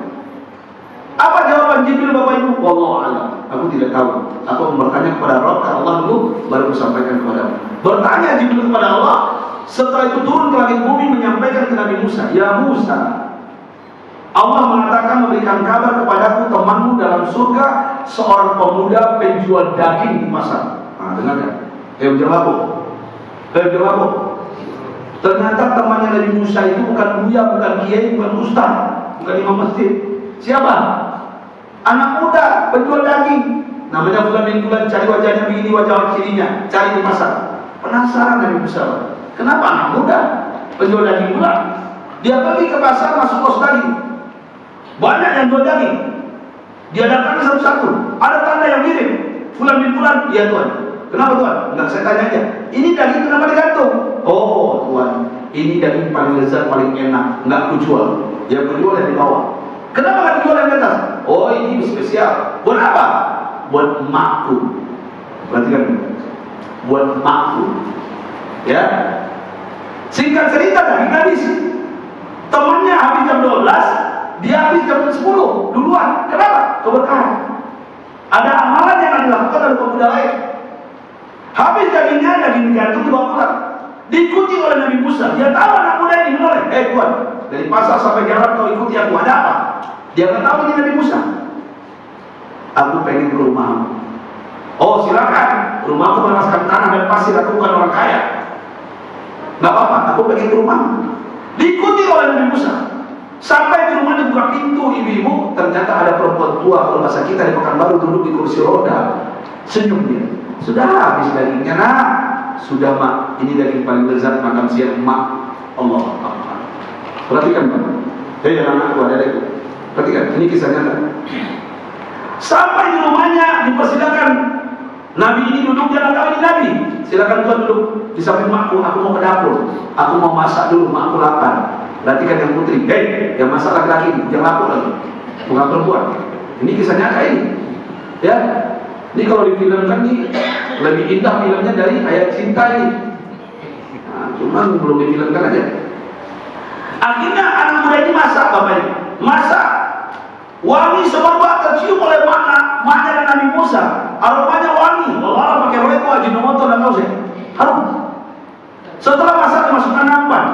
Apa jawaban Jibril Bapak Ibu? Wallahu a'lam. Aku tidak tahu. Aku bertanya kepada Rabb, Allah dulu baru kusampaikan kepadamu. Bertanya Jibril kepada Allah, setelah itu turun ke langit bumi menyampaikan ke Nabi Musa, ya Musa, Allah mengatakan memberikan kabar kepadaku temanmu dalam surga seorang pemuda penjual daging di pasar. Nah, dengarkan. Jawab. Ternyata temannya Nabi Musa itu bukan buya, bukan kiai, bukan ustaz, bukan imam masjid. Siapa? Anak muda penjual daging. Namanya bulan bin bulan, cari wajahnya begini, wajah cirinya, cari di pasar. Penasaran Nabi Musa. Kenapa anak muda penjual daging pula? Dia pergi ke pasar, masuk kos daging. Banyak yang jual daging. Dia datang satu-satu. Ada tanda yang mirip. Bulan bin bulan, iya Tuhan. Kenapa Tuhan? Enggak, saya tanya aja. Ini daging kenapa digantung? Oh Tuhan, ini daging paling lezat, paling enak. Enggak kujual. Yang kujual yang di bawah. Kenapa enggak dijual yang di atas? Oh ini spesial. Buat apa? Buat emakku. Perhatikan. Buat emakku. Ya. Singkat cerita daging habis. Temannya habis jam 12, dia habis jam 10 duluan. Kenapa? Keberkahan. Ada amalan yang dilakukan oleh pemuda lain. Habis dagingnya, daging digantung dibawa pulang. Diikuti oleh Nabi Musa. Dia tahu anak muda ini menoleh. Tuhan, dari pasar sampai jalan kau ikuti aku, ada apa? Dia nggak tahu ini Nabi Musa. Aku pengen ke rumahmu. Oh silakan. Rumahku beraskan tanah dan pasir. Aku bukan orang kaya. Nggak apa-apa. Aku pengen ke rumahmu. Diikuti oleh Nabi Musa. Sampai di rumah dibuka pintu ibu-ibu. Ternyata ada perempuan tua kalau bahasa kita di Pekanbaru duduk di kursi roda. Senyum dia. Sudah habis dagingnya nak. Sudah mak. Ini daging paling lezat makan siang mak. Allah Akbar. Perhatikan Pak. Hei anakku, adekku. Perhatikan. Ini kisah nyata. Sampai di rumahnya dipersilakan. Nabi ini duduk, dia nggak tahu ini Nabi. Silakan Tuhan duduk di samping makku. Aku mau ke dapur. Aku mau masak dulu. Makku lapar. Perhatikan yang putri. Hei, yang masak laki-laki, yang lapor lagi. Bukan perempuan. Ini kisah nyata ini. Ya. Ini kalau difilmkan nih lebih indah filmnya dari ayat cinta ini. Nah, cuman belum difilmkan aja. Akhirnya anak muda ini masak, Bapak Ibu. Masak. Wangi semerbak tercium oleh maknya dan Nabi Musa. Aromanya wangi. Allah pakai roeko, ajinomoto dan nausea. Harum. Setelah masak dimasukkan nampan.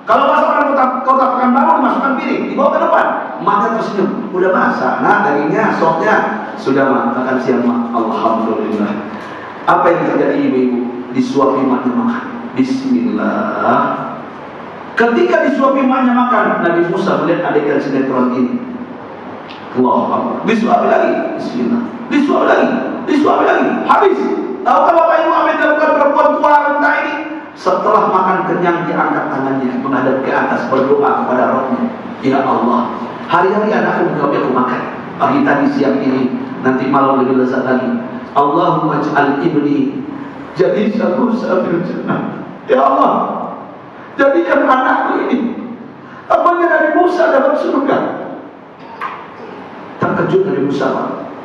Kalau masak orang kota Pekanbaru dimasukkan piring, dibawa ke depan. Maknya tersenyum. Udah masak. Nah, dagingnya, sopnya sudah makan siang, Mak. Alhamdulillah. Apa yang terjadi ibu-ibu? Disuapi maknya makan. Bismillah. Ketika disuapi maknya makan, Nabi Musa melihat adegan sinetron ini. Allah, disuapi lagi. Bismillah. Disuapi lagi. Disuapi lagi. Habis. Tahukah Bapak Ibu apa yang dilakukan perempuan tua renta ini? Setelah makan kenyang, diangkat tangannya menghadap ke atas, berdoa kepada Rabbnya. Ya Allah, hari-hari anakku menjawab aku makan. Pagi tadi, siang ini, nanti malam lebih lezat lagi. Allahumma ij'al ibni jadi satu fil jannah. Ya Allah, jadikan anakku ini temannya Nabi Musa dalam surga. Terkejut Nabi Musa,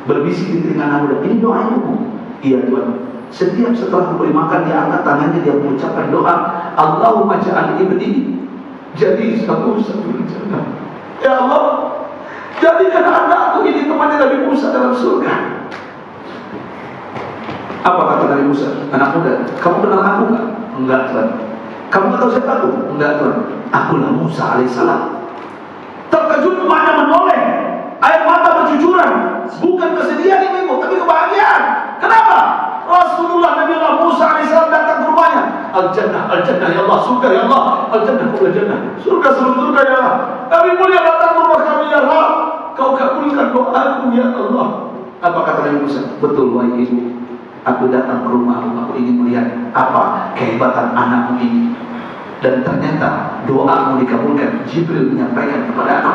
berbisik di telinga anak muda, ini doa ibumu. Iya Tuhan. Setiap setelah memberi makan, dia angkat tangannya, dia mengucapkan doa, Allahumma ja'al ibni jadi satu fil jannah. Ya Allah, jadikan anakku ini temannya Nabi Musa dalam surga. Apa kata Nabi Musa? Anak muda, kamu kenal aku enggak? Enggak Tuhan. Kamu tahu siapa aku? Enggak Tuhan. Akulah Musa alaihissalam. Terkejut emaknya menoleh, air mata bercucuran. Bukan kesedihan ibu, tapi kebahagiaan. Kenapa? Rasulullah Nabi Allah Musa alaihissalam datang ke rumahnya. Al-Jannah, Al-Jannah ya Allah, surga ya Allah. Al-Jannah, Al-Jannah, surga seluruh surga ya Allah. Nabi mulia datang ke rumah kami ya Allah. Kau kabulkan doaku ya Allah. Apa kata Nabi Musa? Betul wahai ibu. Aku datang ke rumahmu, aku ingin melihat apa kehebatan anakmu ini. Dan ternyata doamu dikabulkan. Jibril menyampaikan kepada aku.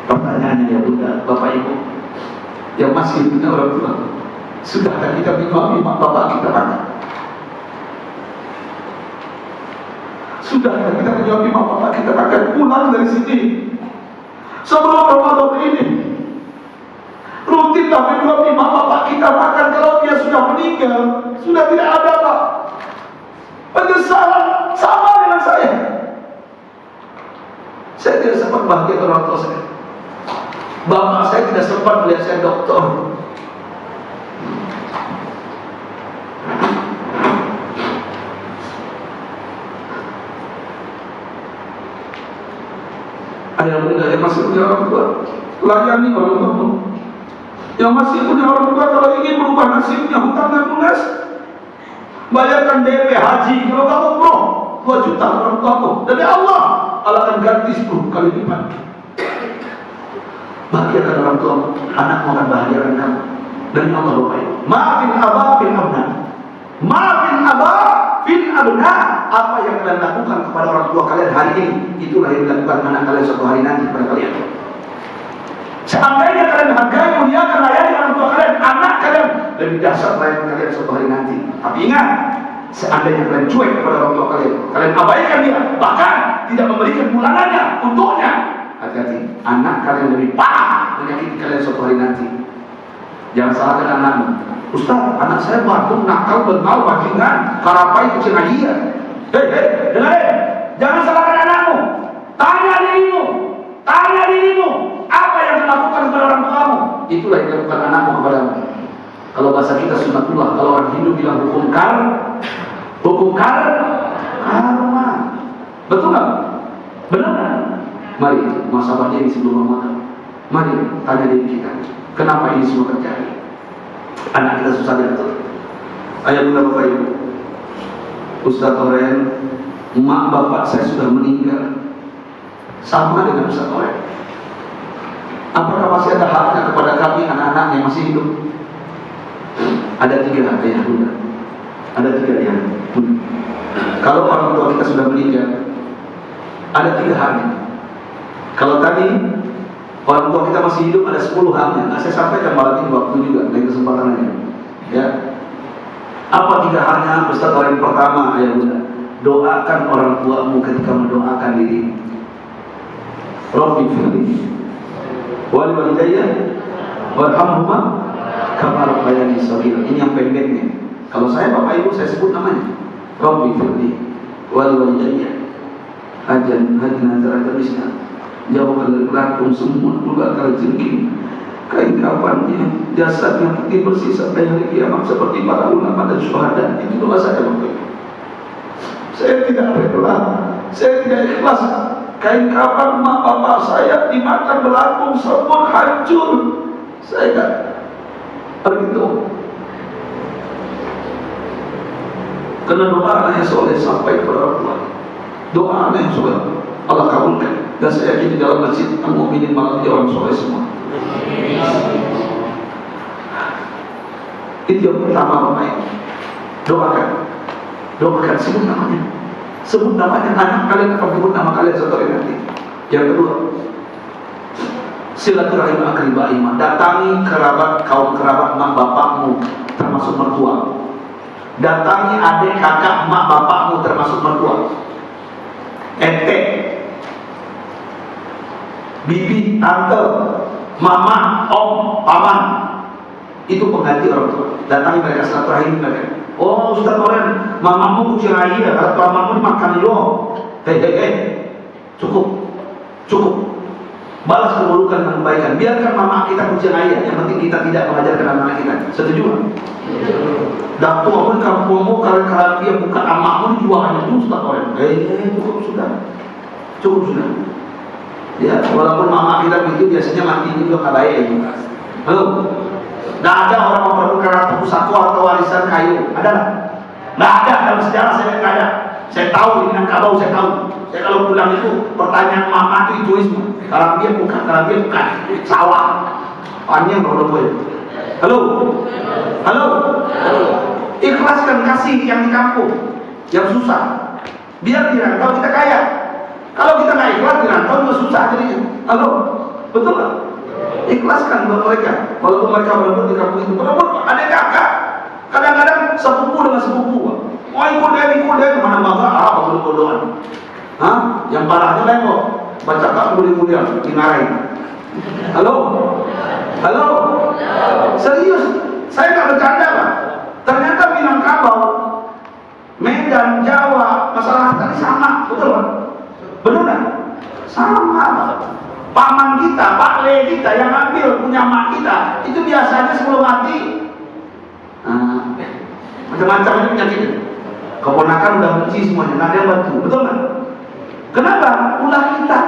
Pertanyaannya ya Bunda, Bapak Ibu yang masih punya orang tua, sudahkah kita menyuapi mak bapak kita makan? Sudahkah kita menyuapi mak bapak kita makan? Pulang dari sini sebelum Ramadan ini, rutin tapi menyuapi mak bapak kita makan. Kalau dia sudah meninggal, sudah tidak ada Pak, penyesalan sama dengan saya. Saya tidak sempat bahagia orang tua saya. Bapak saya tidak sempat melihat saya dokter. Ayah bunda yang masih punya orang tua, layani orang tua. Yang masih punya orang tua, kalau ingin merubah nasibnya, hutang dan lunas, bayarkan DP haji. Kalau kamu umroh 2 juta orang tuamu, dari Allah akan ganti 10 kali lipat. Bahagiakan orang tua, anakmu akan bahagiakan kamu. Dan Allah Bapak Ibu, maafin abah fil abna, maafin abah fil abna. Apa yang kalian lakukan kepada orang tua kalian hari ini, itulah yang dilakukan anak kalian suatu hari nanti kepada kalian. Seandainya kalian hargai, muliakan, layani orang tua kalian, anak kalian lebih dahsyat layani kalian suatu hari nanti. Tapi ingat, seandainya kalian cuek kepada orang tua kalian, kalian abaikan dia, bahkan tidak memberikan bulanannya untuknya, hati-hati, anak kalian lebih parah menyakiti kalian suatu hari nanti. Jangan salahkan anakmu. Ustaz, anak saya batuk, nakal, bengal, bajingan, karapai, kecil iya. Hei, dengarin, jangan salahkan anakmu. Tanya dirimu, apa yang dilakukan kepada orang tuamu? Itulah yang dilakukan anakmu kepadamu. Kalau bahasa kita sunnatullah, kalau orang Hindu bilang hukum karma. Betul nggak? Benar kan? Mari muhasabah diri sebelum Ramadan. Mari tanya diri kita, kenapa ini semua terjadi? Anak kita susah diatur. Ayah bunda bapak ibu, Ustaz Oren, emak bapak saya sudah meninggal, sama dengan Ustaz Oren. Apakah masih ada haknya kepada kami anak-anak yang masih hidup? Ada 3 hak ayah bunda. Ada 3 ayah bunda. Kalau orang tua kita sudah meninggal, ada 3 haknya. Kalau tadi orang tua kita masih hidup, ada 10 haknya. Nah, saya sampaikan malam ini waktu juga, lain kesempatannya. Ya. Apa 3 haknya? Ustaz Oren, pertama ayah bunda, doakan orang tuamu ketika mendoakan diri. Rabbi firli wal walidayya warhamhuma kama rabbayani shaghira. Ini yang pendeknya. Kalau saya bapak ibu saya sebut namanya Rabbi firli wal walidayya Ajan haji nazar misna, jauhkan dari belatung semut juga kala jengking, kain kafannya, jasadnya putih bersih sampai hari kiamat seperti para ulama dan syuhada. Itu doa saya waktu itu. Saya tidak rela, saya tidak ikhlas. Kain kafan mak bapak saya dimakan belatung semut hancur. Saya tidak begitu. Karena doa anak yang soleh sampai kepada orang tua. Doa anak yang soleh Allah kabulkan. Dan saya yakin di dalam masjid al-mu'minin malam dia orang soleh semua. Itu yang pertama Bapak Ibu. Doakan, sebut namanya. Sebut namanya, anak kalian akan menyebut nama kalian satu hari nanti. Yang kedua, silaturahim akribah iman. Datangi kerabat, kaum kerabat mak bapakmu termasuk mertua. Datangi adik kakak mak bapakmu termasuk mertua. Ente, bibi, tante, mama, om, paman, itu pengganti orang tua. Datangi mereka silaturahim mereka. Oh Ustaz Oren, mamamu kucing air, kalau mamamu dimakan lo. Cukup. Balas keburukan dengan kebaikan. Biarkan mama kita kucing air, yang penting kita tidak mengajarkan anak kita. Setuju? Dan tuamu kampungmu kalau dia bukan amakmu dijualnya itu Ustaz Oren. Cukup sudah. Ya, walaupun mama kita begitu biasanya mati juga kabaik itu. Halo. Tidak ada orang memperlukan harta pusaka atau warisan kayu. Ada lah? Tidak ada dalam sejarah saya tidak ada. Saya tahu di Minangkabau, saya tahu. Saya kalau pulang itu pertanyaan mama itu semua. Kalau dia bukan sawah. Hanya berapa? Halo. Ikhlaskan kasih yang di kampung, yang susah. Biar di rantau kita kaya. Kalau kita nggak ikhlas di rantau juga susah jadinya. Halo, betul nggak? Ikhlaskan buat mereka. Walaupun mereka berebut di kampung itu, berebut ada kakak. Kadang-kadang sepupu dengan sepupu. Mau ikut dia kemana mana bodoh-bodohan. Yang parahnya lembok. Baca kak mulia-mulia dimarahin. Halo. Serius, saya nggak bercanda Pak. Ternyata Minangkabau, Medan, Jawa, masalah tadi sama, betul Pak? Benar kan? Sama Pak. Paman kita, Pak Le kita yang ambil punya mak kita, itu biasanya sebelum mati macam-macam itu penyakitnya. Keponakan udah benci semuanya, nggak ada yang bantu, betul nggak? Kenapa? Ulah kita.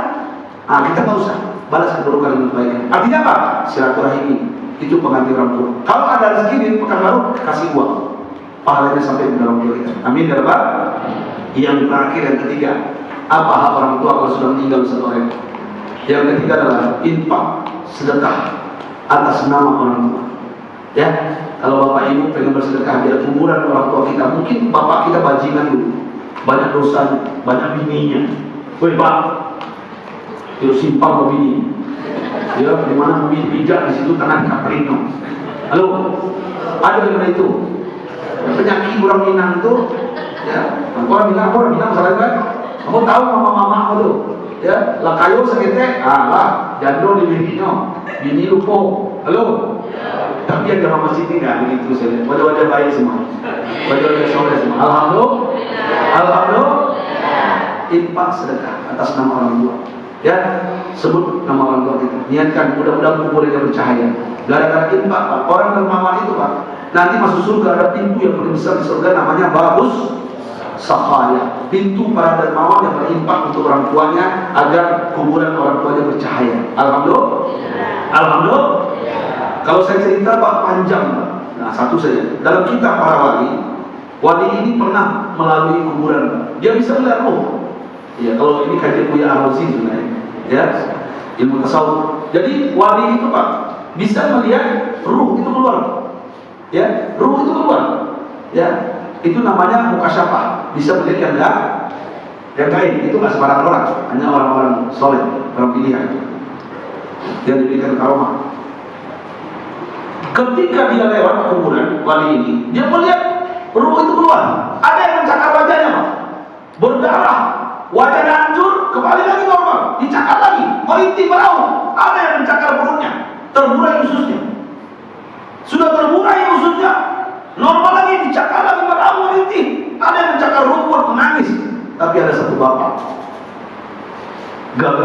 Kita nggak usah balas keburukan dengan baik. Artinya apa? Silaturahimi itu pengganti orang tua. Kalau ada rezeki di Pekanbaru, kasih uang, pahalanya sampai ke dalam tua kita. Amin ya Rabbal. Yang terakhir, yang ketiga, apa hak orang tua kalau sudah meninggal satu hari? Yang ketiga adalah infak, sedekah atas nama orang tua. Ya, kalau bapak ibu pengen bersedekah di kuburan orang tua kita, mungkin bapak kita bajingan dulu, banyak dosanya, banyak bininya. Woi Pak, yuk simpang ke bini. Ya, di mana bini bijak di situ tanah kaprino. Halo, ada yang itu penyakit orang Minang itu. Ya, orang Minang salah kan? Kamu tahu mama itu? Ya, lah kayu sekete, lah jandro di bini lupo. Halo. Tapi yang jamaah masjid ini nggak begitu saja. Wajah-wajah baik semua, wajah-wajah soleh semua. Alhamdulillah. Infak sedekah atas nama orang tua. Ya, sebut nama orang tua kita. Niatkan mudah-mudahan kuburnya bercahaya. Gara-gara infak Pak, orang dermawan itu Pak, nanti masuk surga ada pintu yang paling besar di surga namanya Babus Sahaya. Pintu para dermawan yang berinfak untuk orang tuanya agar kuburan orang tuanya bercahaya. Alhamdulillah. Kalau saya cerita Pak panjang Pak. Nah, satu saja. Dalam kitab para wali ini pernah melalui kuburan Pak. Dia bisa melihat roh. Ya, kalau ini kajian Buya Ar-Razi sebenarnya. Ya, ilmu tasawuf. Jadi wali itu Pak bisa melihat ruh itu keluar. Ya, ruh itu keluar. Ya, itu namanya mukasyafah. Bisa melihat yang lain. Itu nggak sembarang orang, hanya orang-orang soleh, orang pilihan. Dia diberikan karomah. Ketika dia lewat kuburan wali ini, dia melihat ruh itu keluar. Ada yang mencakar wajahnya Pak, berdarah, wajahnya hancur, kembali lagi normal, dicakar lagi, merintih beraung. Ada yang mencakar perutnya, terburai ususnya. Sudah terburai ususnya, normal lagi, dicakar lagi beraung, merintih. Ada yang mencakar rumput, menangis. Tapi ada satu bapak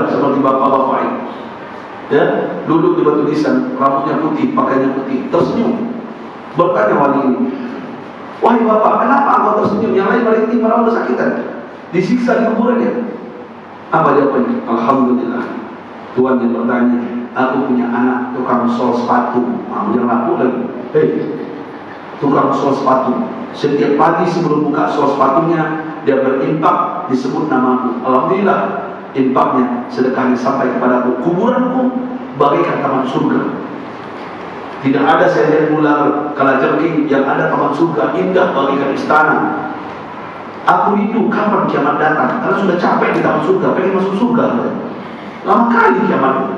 muda seperti bapak-bapak ini. Ya, duduk di batu nisan, rambutnya putih, pakaiannya putih, tersenyum. Bertanya wali ini, wahai bapak, kenapa engkau tersenyum? Yang lain merintih malah kesakitan, disiksa di kuburannya. Apa jawabannya? Alhamdulillah. Tuhan yang bertanya, aku punya anak tukang sol sepatu. Yang laku lagi. Tukang sol sepatu. Setiap pagi sebelum buka sol sepatunya, dia berimpak, disebut namaku. Alhamdulillah, impaknya, sedekahnya sampai kepadaku. Kuburanku bagaikan taman surga. Tidak ada saya lihat ular kalajengking, yang ada taman surga indah bagaikan istana. Aku rindu kapan kiamat datang, karena sudah capek di taman surga, pengen masuk surga. Lama kali kiamat.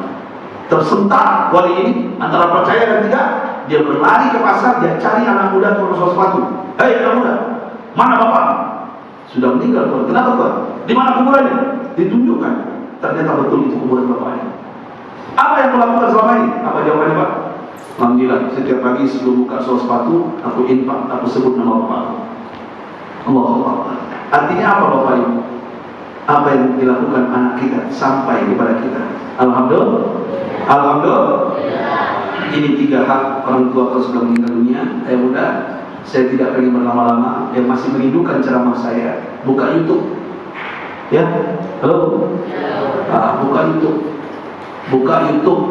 Tersentak wali ini antara percaya dan tidak. Dia berlari ke pasar, dia cari anak muda tukang sol sepatu. Hei anak muda, mana bapak? Sudah meninggal Tuhan. Kenapa Tuhan? Di mana kuburannya? Ditunjukkan. Ternyata betul itu kuburan bapaknya. Apa yang kau lakukan selama ini? Apa jawabannya Pak? Alhamdulillah, setiap pagi sebelum buka sol sepatu, aku infak, aku sebut nama bapakku. Allahu Akbar. Artinya apa Bapak Ibu? Apa yang dilakukan anak kita sampai kepada kita. Alhamdulillah. Alhamdulillah. Ini 3 hak orang tua kalau sudah meninggal dunia. Ayah muda, saya tidak pengen berlama-lama. Yang masih merindukan ceramah saya, buka YouTube. Ya, halo. Buka YouTube. Buka YouTube.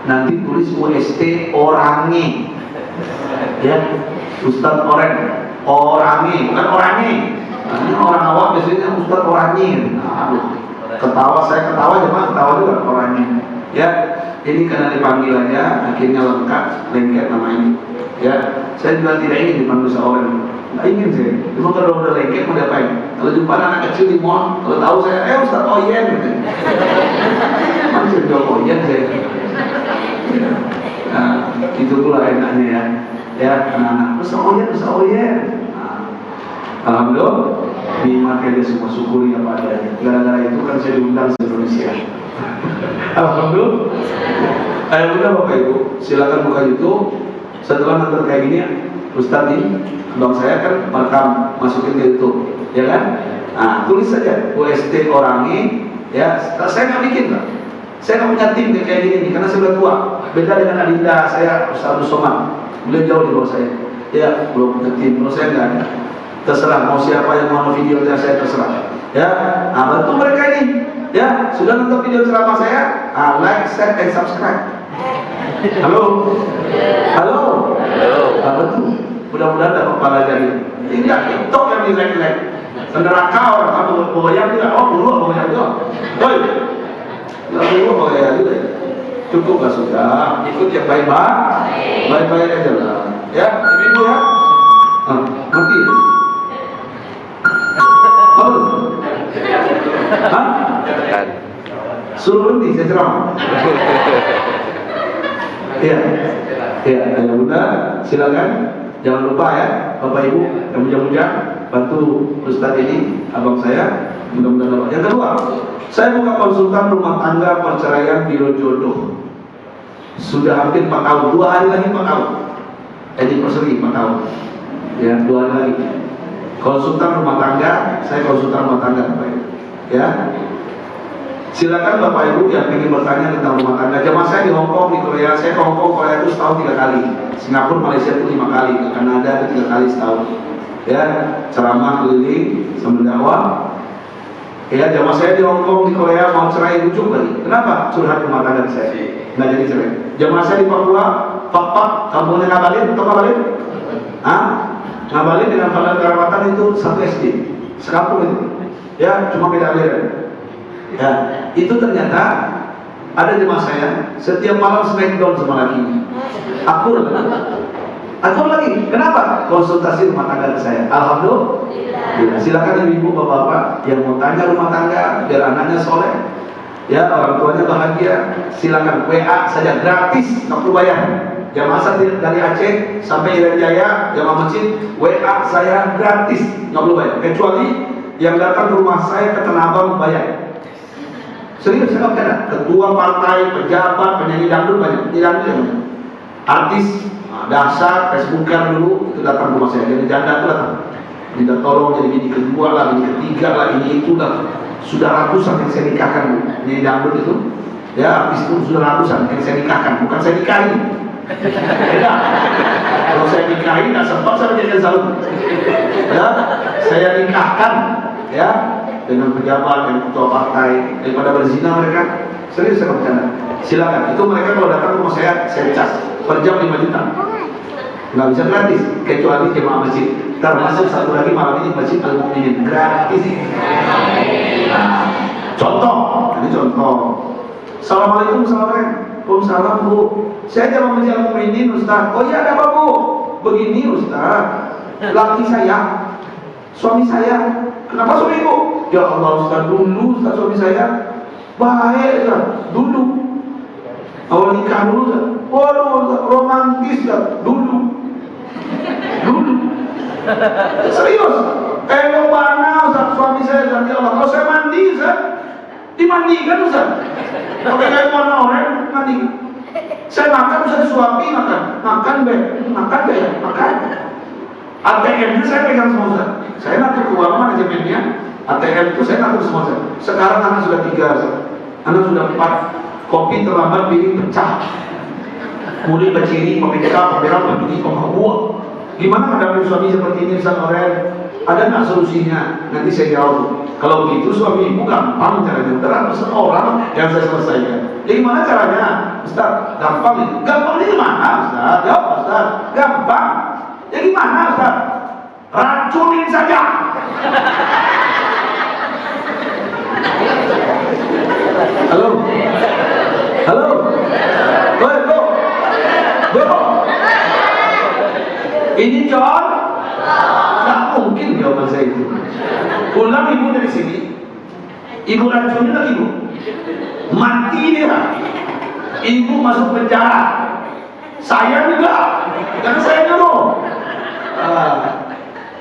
Nanti tulis UST Orange. Ya, Ustaz Orange, bukan Orange. Ini orang awam biasanya Ustaz Orange. Ketawa saya ketawa cuma ketawa juga Orange. Ya, ini karena dipanggil aja, akhirnya lengket nama ini. Ya, saya juga tidak ingin dipanggil seorang. Nggak ingin saya. Cuma kalau udah lengket mau diapain? Kalau jumpa anak kecil di mall, kalau tahu saya, Ustaz Oyen gitu. Masih jawab Oyen saya. Nah, itu pula enaknya ya. Ya, anak-anak, Ustaz Oyen. Alhamdulillah, nikmat yang dia semua syukuri apa adanya. Gara-gara itu kan saya diundang ke Indonesia. Alhamdulillah. Ayo udah Bapak Ibu, silakan buka YouTube. Setelah nonton kayak gini, Ustaz ini, abang saya kan rekam masukin ke YouTube, ya kan? Nah, tulis saja UST Orange. Ya, saya nggak bikin Pak. Saya nggak punya tim kayak gini karena saya udah tua. Beda dengan Adinda, saya Ustaz Somad. Beliau jauh di bawah saya. Ya, belum punya tim. Kalau saya nggak ada. Terserah mau siapa yang mau videonya, saya terserah. Ya, bantu mereka ini. Ya, sudah nonton video ceramah saya, like, share, dan subscribe. Halo, halo, betul. Mudah-mudahan dapat pahala jadi. Ini TikTok yang di like. Neraka orang kamu bayar juga. Oh, dulu bayar juga. Oi, nggak dulu bayar juga. Cukup lah sudah. Ikut yang baik-baik aja lah. Ya, ibu ya. Mati. Hah? Suruh berhenti, saya ceramah. Iya, ayah bunda, silakan. Jangan lupa ya, Bapak Ibu yang muda-muda, bantu Ustadz ini, abang saya. Mudah-mudahan. Yang kedua, saya buka konsultan rumah tangga, perceraian, biro jodoh. Sudah hampir 4 tahun, 2 hari lagi 4 tahun. Jadi perseri 4 tahun. Ya, 2 hari lagi. Konsultan rumah tangga, saya konsultan rumah tangga Bapak Ibu. Ya, silakan Bapak Ibu yang ingin bertanya tentang rumah tangga. Jamaah saya di Hongkong, di Korea, saya ke Hongkong, Korea itu setahun 3 kali. Singapura, Malaysia itu 5 kali. Ke Kanada itu 3 kali setahun. Ya, ceramah keliling sambil dakwah. Ya, jamaah saya di Hongkong, di Korea mau cerai ujung lagi. Kenapa? Curhat rumah tangga saya. Nggak jadi cerai. Jamaah saya di Papua, Pak, kampungnya Ngabalin, atau Ngabalin? Ngabalin dengan Padang Karawatan itu 1 SD, sekampung itu. Ya, cuma beda aliran. Ya, itu ternyata ada jemaah saya setiap malam smackdown sama lakinya. Akur lagi. Kenapa? Konsultasi rumah tangga ke saya. Alhamdulillah. Ya, silakan ibu bapak-bapak yang mau tanya rumah tangga biar anaknya soleh, ya orang tuanya bahagia. Silakan WA saja gratis, nggak perlu bayar. Jamaah saya dari Aceh sampai Irian Jaya, jamaah masjid, WA saya gratis, nggak perlu bayar. Kecuali yang datang ke rumah saya ke Tanah Abang bayar. Serius, saya nggak ketua partai, pejabat, penyanyi dangdut banyak, artis, dasar, Facebooker dulu itu datang ke rumah saya. Jadi janda itu datang, minta tolong jadi bini kedua lah, bini ketiga lah, ini itu lah. sudah ratusan yang saya nikahkan, ini dangdut itu, ya artis itu sudah ratusan yang saya nikahkan, bukan saya nikahi. Beda. Kalau saya nikahi nggak sempat saya menjadi salut. Ya, saya nikahkan, ya, dengan pejabat dan ketua partai, daripada berzina mereka. Serius saya bercanda. Silakan. Itu mereka kalau datang ke rumah saya cas per jam 5 juta. Nggak bisa gratis, kecuali jemaah masjid. Termasuk satu lagi malam ini masjid Al-Mu'minin gratis. Nah, contoh, ini contoh. Assalamualaikum, Waalaikumsalam Bu. Saya jamaah masjid Al-Mu'minin Ustaz. Oh iya ada apa Bu? Begini Ustaz, laki saya, suami saya. Kenapa suami Ibu? Ya Allah Ustaz, dulu Ustaz suami saya baik Ustaz, dulu. Awal nikah dulu Ustaz. Waduh Ustaz, romantis Ustaz, dulu. Serius. Kalau mana Ustaz suami saya Ustaz, ya Allah, kalau saya mandi Ustaz, dimandikan Ustaz. Pakai kain warna oranye, mandi. Saya makan Ustaz, suami makan makan. ATM itu saya pegang semua Ustaz. Saya ngatur keuangan manajemennya. ATM itu saya ngatur semua Ustaz. Sekarang anak sudah 3 Ustaz. Anak sudah 4. Kopi terlambat, piring pecah. Mulai berciri, kopi pecah, kopi ramah, begini, buah. Gimana menghadapi suami seperti ini Ustaz Orel? Ada nggak solusinya? Nanti saya jawab. Kalau begitu suami ibu gampang caranya. Terang seorang yang saya selesaikan. Ya gimana caranya? Ustaz, gampang ini. Gampang ini gimana Ustaz? Jawab Ustaz. Gampang. Ya gimana Ustaz? Racunin saja. Halo. Bro. Ini John? Nggak mungkin jawaban saya itu. Pulang ibu dari sini, ibu racunin lagi ibu, mati dia. Ibu masuk penjara. Saya juga, karena saya dulu.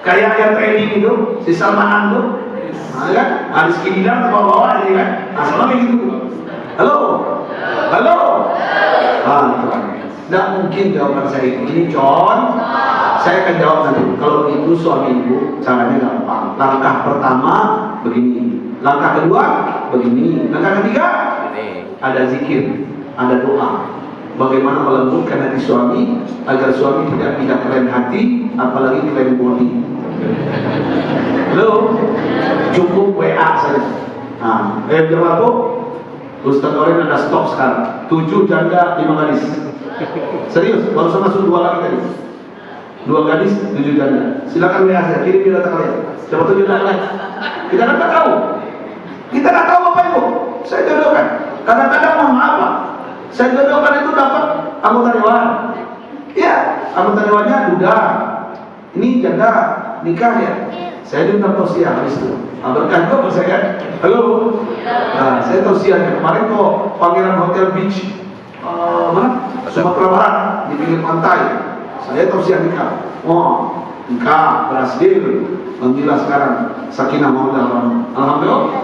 Kayak yang training itu, si Salman itu, kan? Harus kinilan ke bawah-bawah ini kan? Asalnya begitu. Halo. Nggak mungkin jawaban saya ini John. Saya akan jawab nanti. Kalau itu suami ibu, caranya gampang. Langkah pertama begini, langkah kedua begini, langkah ketiga ada zikir, ada doa. Bagaimana melembutkan hati suami agar suami tidak pindah keren hati, apalagi keren body. Halo, cukup WA saja. Nah, jawab Bu. Ustaz Oren ada stok sekarang. 7 janda 5 gadis. Serius, baru masuk 2 lagi tadi. 2 gadis, 7 janda. Silakan WA saya, kirim di data kalian. Siapa 7 janda? Kita kan tak tahu. Kita tak tahu apa itu. Saya jodohkan. Kadang-kadang mohon maaf Pak. Saya jodohkan itu dapat anggota dewan. Iya, anggota dewannya duda. Ini janda nikah ya. Saya diundang tausiah habis itu. Berkah kok saya. Halo. Nah, saya tausiah kemarin kok Pangeran Hotel Beach. Mana? Sumatera Barat di pinggir pantai. Saya tausiah nikah. Oh, nikah berhasil. Alhamdulillah sekarang sakinah mawaddah warahmah. Alhamdulillah.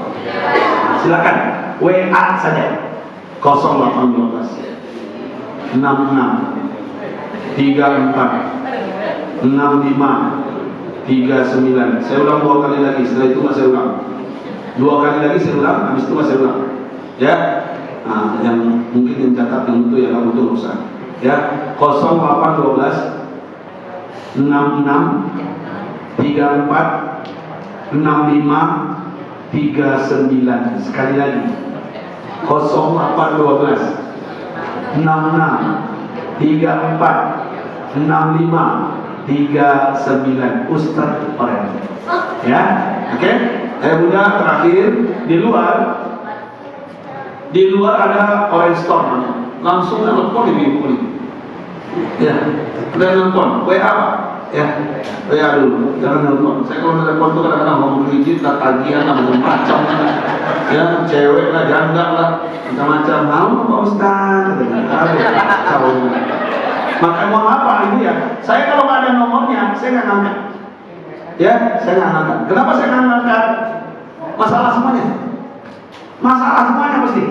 Silakan WA saja. 0812 66 34 65 39. Saya ulang 2 kali lagi. Setelah itu saya ulang 2 kali lagi, saya ulang. Habis itu saya ulang. Ya. Nah, yang mungkin yang catat yang itu ya kamu tuh urusan. Ya. 0812 66 34 65 39. Sekali lagi 0812 66 34 65 39. Ustaz Oren. Ya, oke. Udah terakhir di luar ada Orange Store, langsung telepon ibu ini. Ya, udah telepon, WA apa? Ya, WA dulu, jangan telepon. Saya kalau telepon tuh kadang-kadang mau berizin, tagihan, macam-macam. Ya, cewek lah, janda lah, macam-macam. Mau Pak Ustaz? Maka mohon maaf Pak Ibu ya, saya kalau nggak ada nomornya, saya nggak ngangkat. Ya, saya nggak ngangkat. Kenapa saya nggak ngangkat? Masalah semuanya pasti.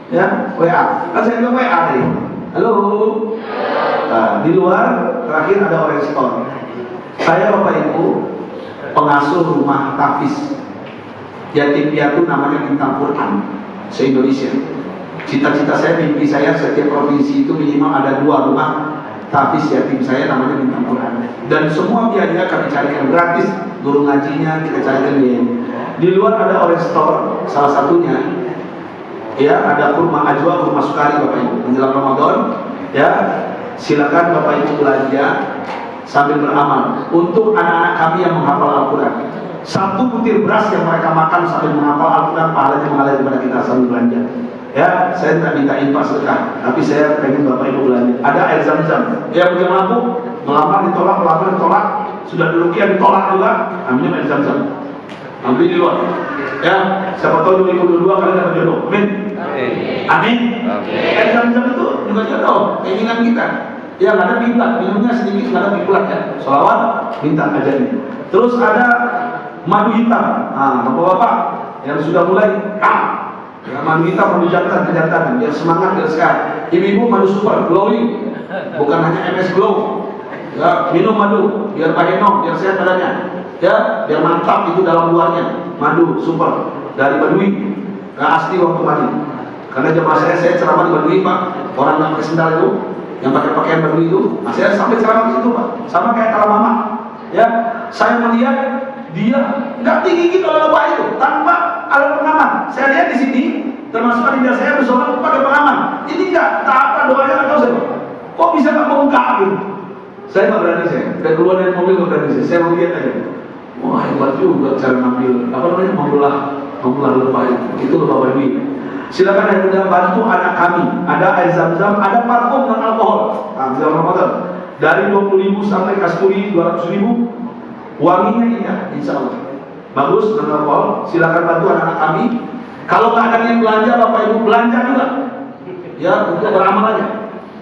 Ya, WA. Kan saya bilang WA tadi. Halo. Nah, di luar terakhir ada Orange Store. Saya Bapak Ibu pengasuh rumah Tafis. Yatim piatu namanya bintang Quran se-Indonesia. Cita-cita saya, mimpi saya setiap provinsi itu minimal ada 2 rumah tahfiz yatim saya namanya bintang Quran. Dan semua biaya kami carikan gratis, guru ngajinya kita carikan biaya. Di luar ada orange store, salah satunya ya ada kurma ajwa, kurma sukari Bapak Ibu menjelang Ramadan ya. Silakan Bapak Ibu belanja sambil beramal untuk anak-anak kami yang menghafal Al-Quran. 1 butir beras yang mereka makan sambil menghafal Al-Quran pahalanya mengalir kepada kita sambil belanja. Ya, saya tidak minta infak sedekah, tapi saya pengen Bapak Ibu belanja. Ada air zam-zam. Ya, punya mampu melamar ditolak, melamar ditolak, sudah dulukian ditolak juga, ambilnya air zam-zam. Ambil di luar. Ya, siapa tahu 2022 kalian dapat jodoh. Amin. Amin. Air zam-zam itu juga jodoh, keinginan kita. Ya, nggak ada minta, minumnya sedikit, nggak ada pikulan ya. Sholawat, minta aja nih. Terus ada madu hitam. Nah, bapak-bapak yang sudah mulai, ya, madu hitam, madu jantan, kejantanan, biar semangat, biar sehat. Ibu-ibu madu super, glowing, bukan hanya MS Glow. Ya, minum madu, biar pahenong, biar sehat badannya. Ya, biar mantap itu dalam luarnya. Madu super dari Badui, nggak asli waktu mandi. Karena jemaah saya ceramah di Badui Pak, orang yang pakai sendal itu, yang pakai pakaian Badui itu, saya sampai ceramah di situ Pak, sama kayak kalau mama. Ya, saya melihat dia nggak tinggi gitu kalau Bapak itu, tanpa alat pengaman. Saya lihat di sini, termasuk adinda saya bersolat pakai pengaman. Ini nggak tak apa doanya nggak tahu saya. Kok bisa nggak membuka gitu? Saya nggak berani saya keluar dari mobil nggak berani saya melihat aja. Wah hebat juga cara ngambil apa namanya membelah lebah itu lebah Badui. Silakan yang sudah bantu anak kami. Ada air zam-zam, ada parfum dan alkohol. Nah, Ramadan dari 20.000 sampai kasturi 200.000. Wanginya indah, insya Allah bagus dan alkohol. Silakan bantu anak-anak kami. Kalau nggak ada yang belanja, Bapak Ibu belanja juga. Ya untuk beramal aja.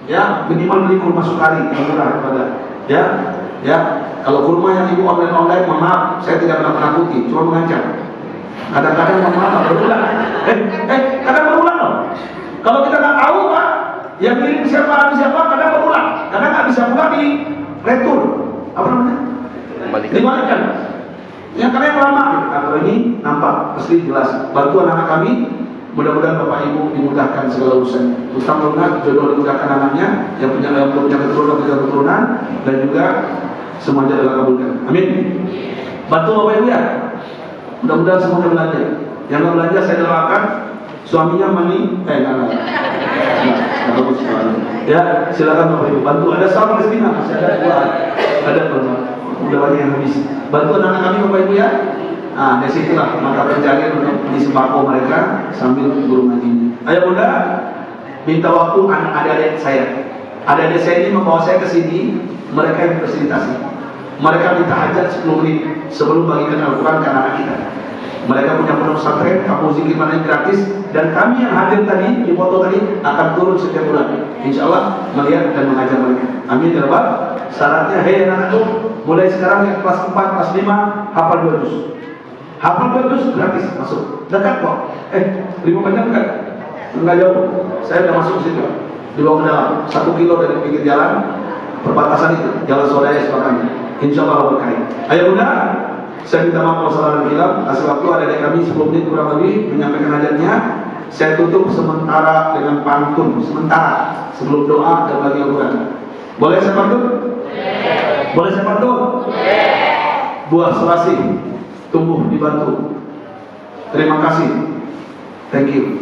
Ya minimal beli kurma sukari yang murah kepada. Ya. Kalau kurma yang ibu online, maaf, saya tidak pernah menakuti, cuma mengancam. Kadang-kadang maaf berulang. Kadang berulang loh. Kalau kita nggak tahu Pak, yang kirim siapa, kadang berulang. Kadang nggak bisa buka di retur. Apa namanya? Dibalikan. Yang kalian lama, kalau ini nampak pasti jelas. Bantu anak-anak kami. Mudah-mudahan Bapak Ibu dimudahkan segala urusan. Mudah-mudahan jodoh dimudahkan anaknya, yang belum punya keturunan, dan juga semuanya adalah kabulkan. Amin. Bantu Bapak Ibu ya. Mudah-mudahan semuanya belanja. Yang nggak belanja saya doakan suaminya ya silakan Bapak Ibu bantu. Ada sama Palestina masih ada 2. Ada udah banyak yang habis. Bantu anak-anak kami Bapak Ibu ya. Nah, dari situlah mata pencarian untuk di sembako mereka sambil guru ngaji. Ayo Bunda, minta waktu adik-adik saya. Adik-adik saya ini membawa saya ke sini, mereka yang fasilitasi. Mereka minta hajat 10 menit sebelum bagikan Al-Quran ke anak kita. Mereka punya pondok pesantren, kampung zikir mana gratis, dan kami yang hadir tadi di foto tadi akan turun setiap bulan. Insya Allah melihat dan mengajar mereka. Amin ya Rabbal. Syaratnya, hei anak-anakku, mulai sekarang yang kelas 4, kelas 5 hafal 2 juz. Hafal 2 juz gratis masuk. Dekat kok. 5 jam dekat. Enggak jauh. Saya udah masuk ke situ. Dibawa ke dalam 1 kilo dari pinggir jalan perbatasan itu, jalan Sodaya sebagainya. Insya Allah berkait. Ayo Bunda, saya minta maaf kalau salah dan hilang. Kasih waktu ada kami 10 menit kurang lebih menyampaikan hajatnya. Saya tutup sementara dengan pantun sementara sebelum doa dan bagi Al-Quran. Boleh saya pantun? Boleh saya pantun? Buah selasih tumbuh di batu. Terima kasih. Thank you.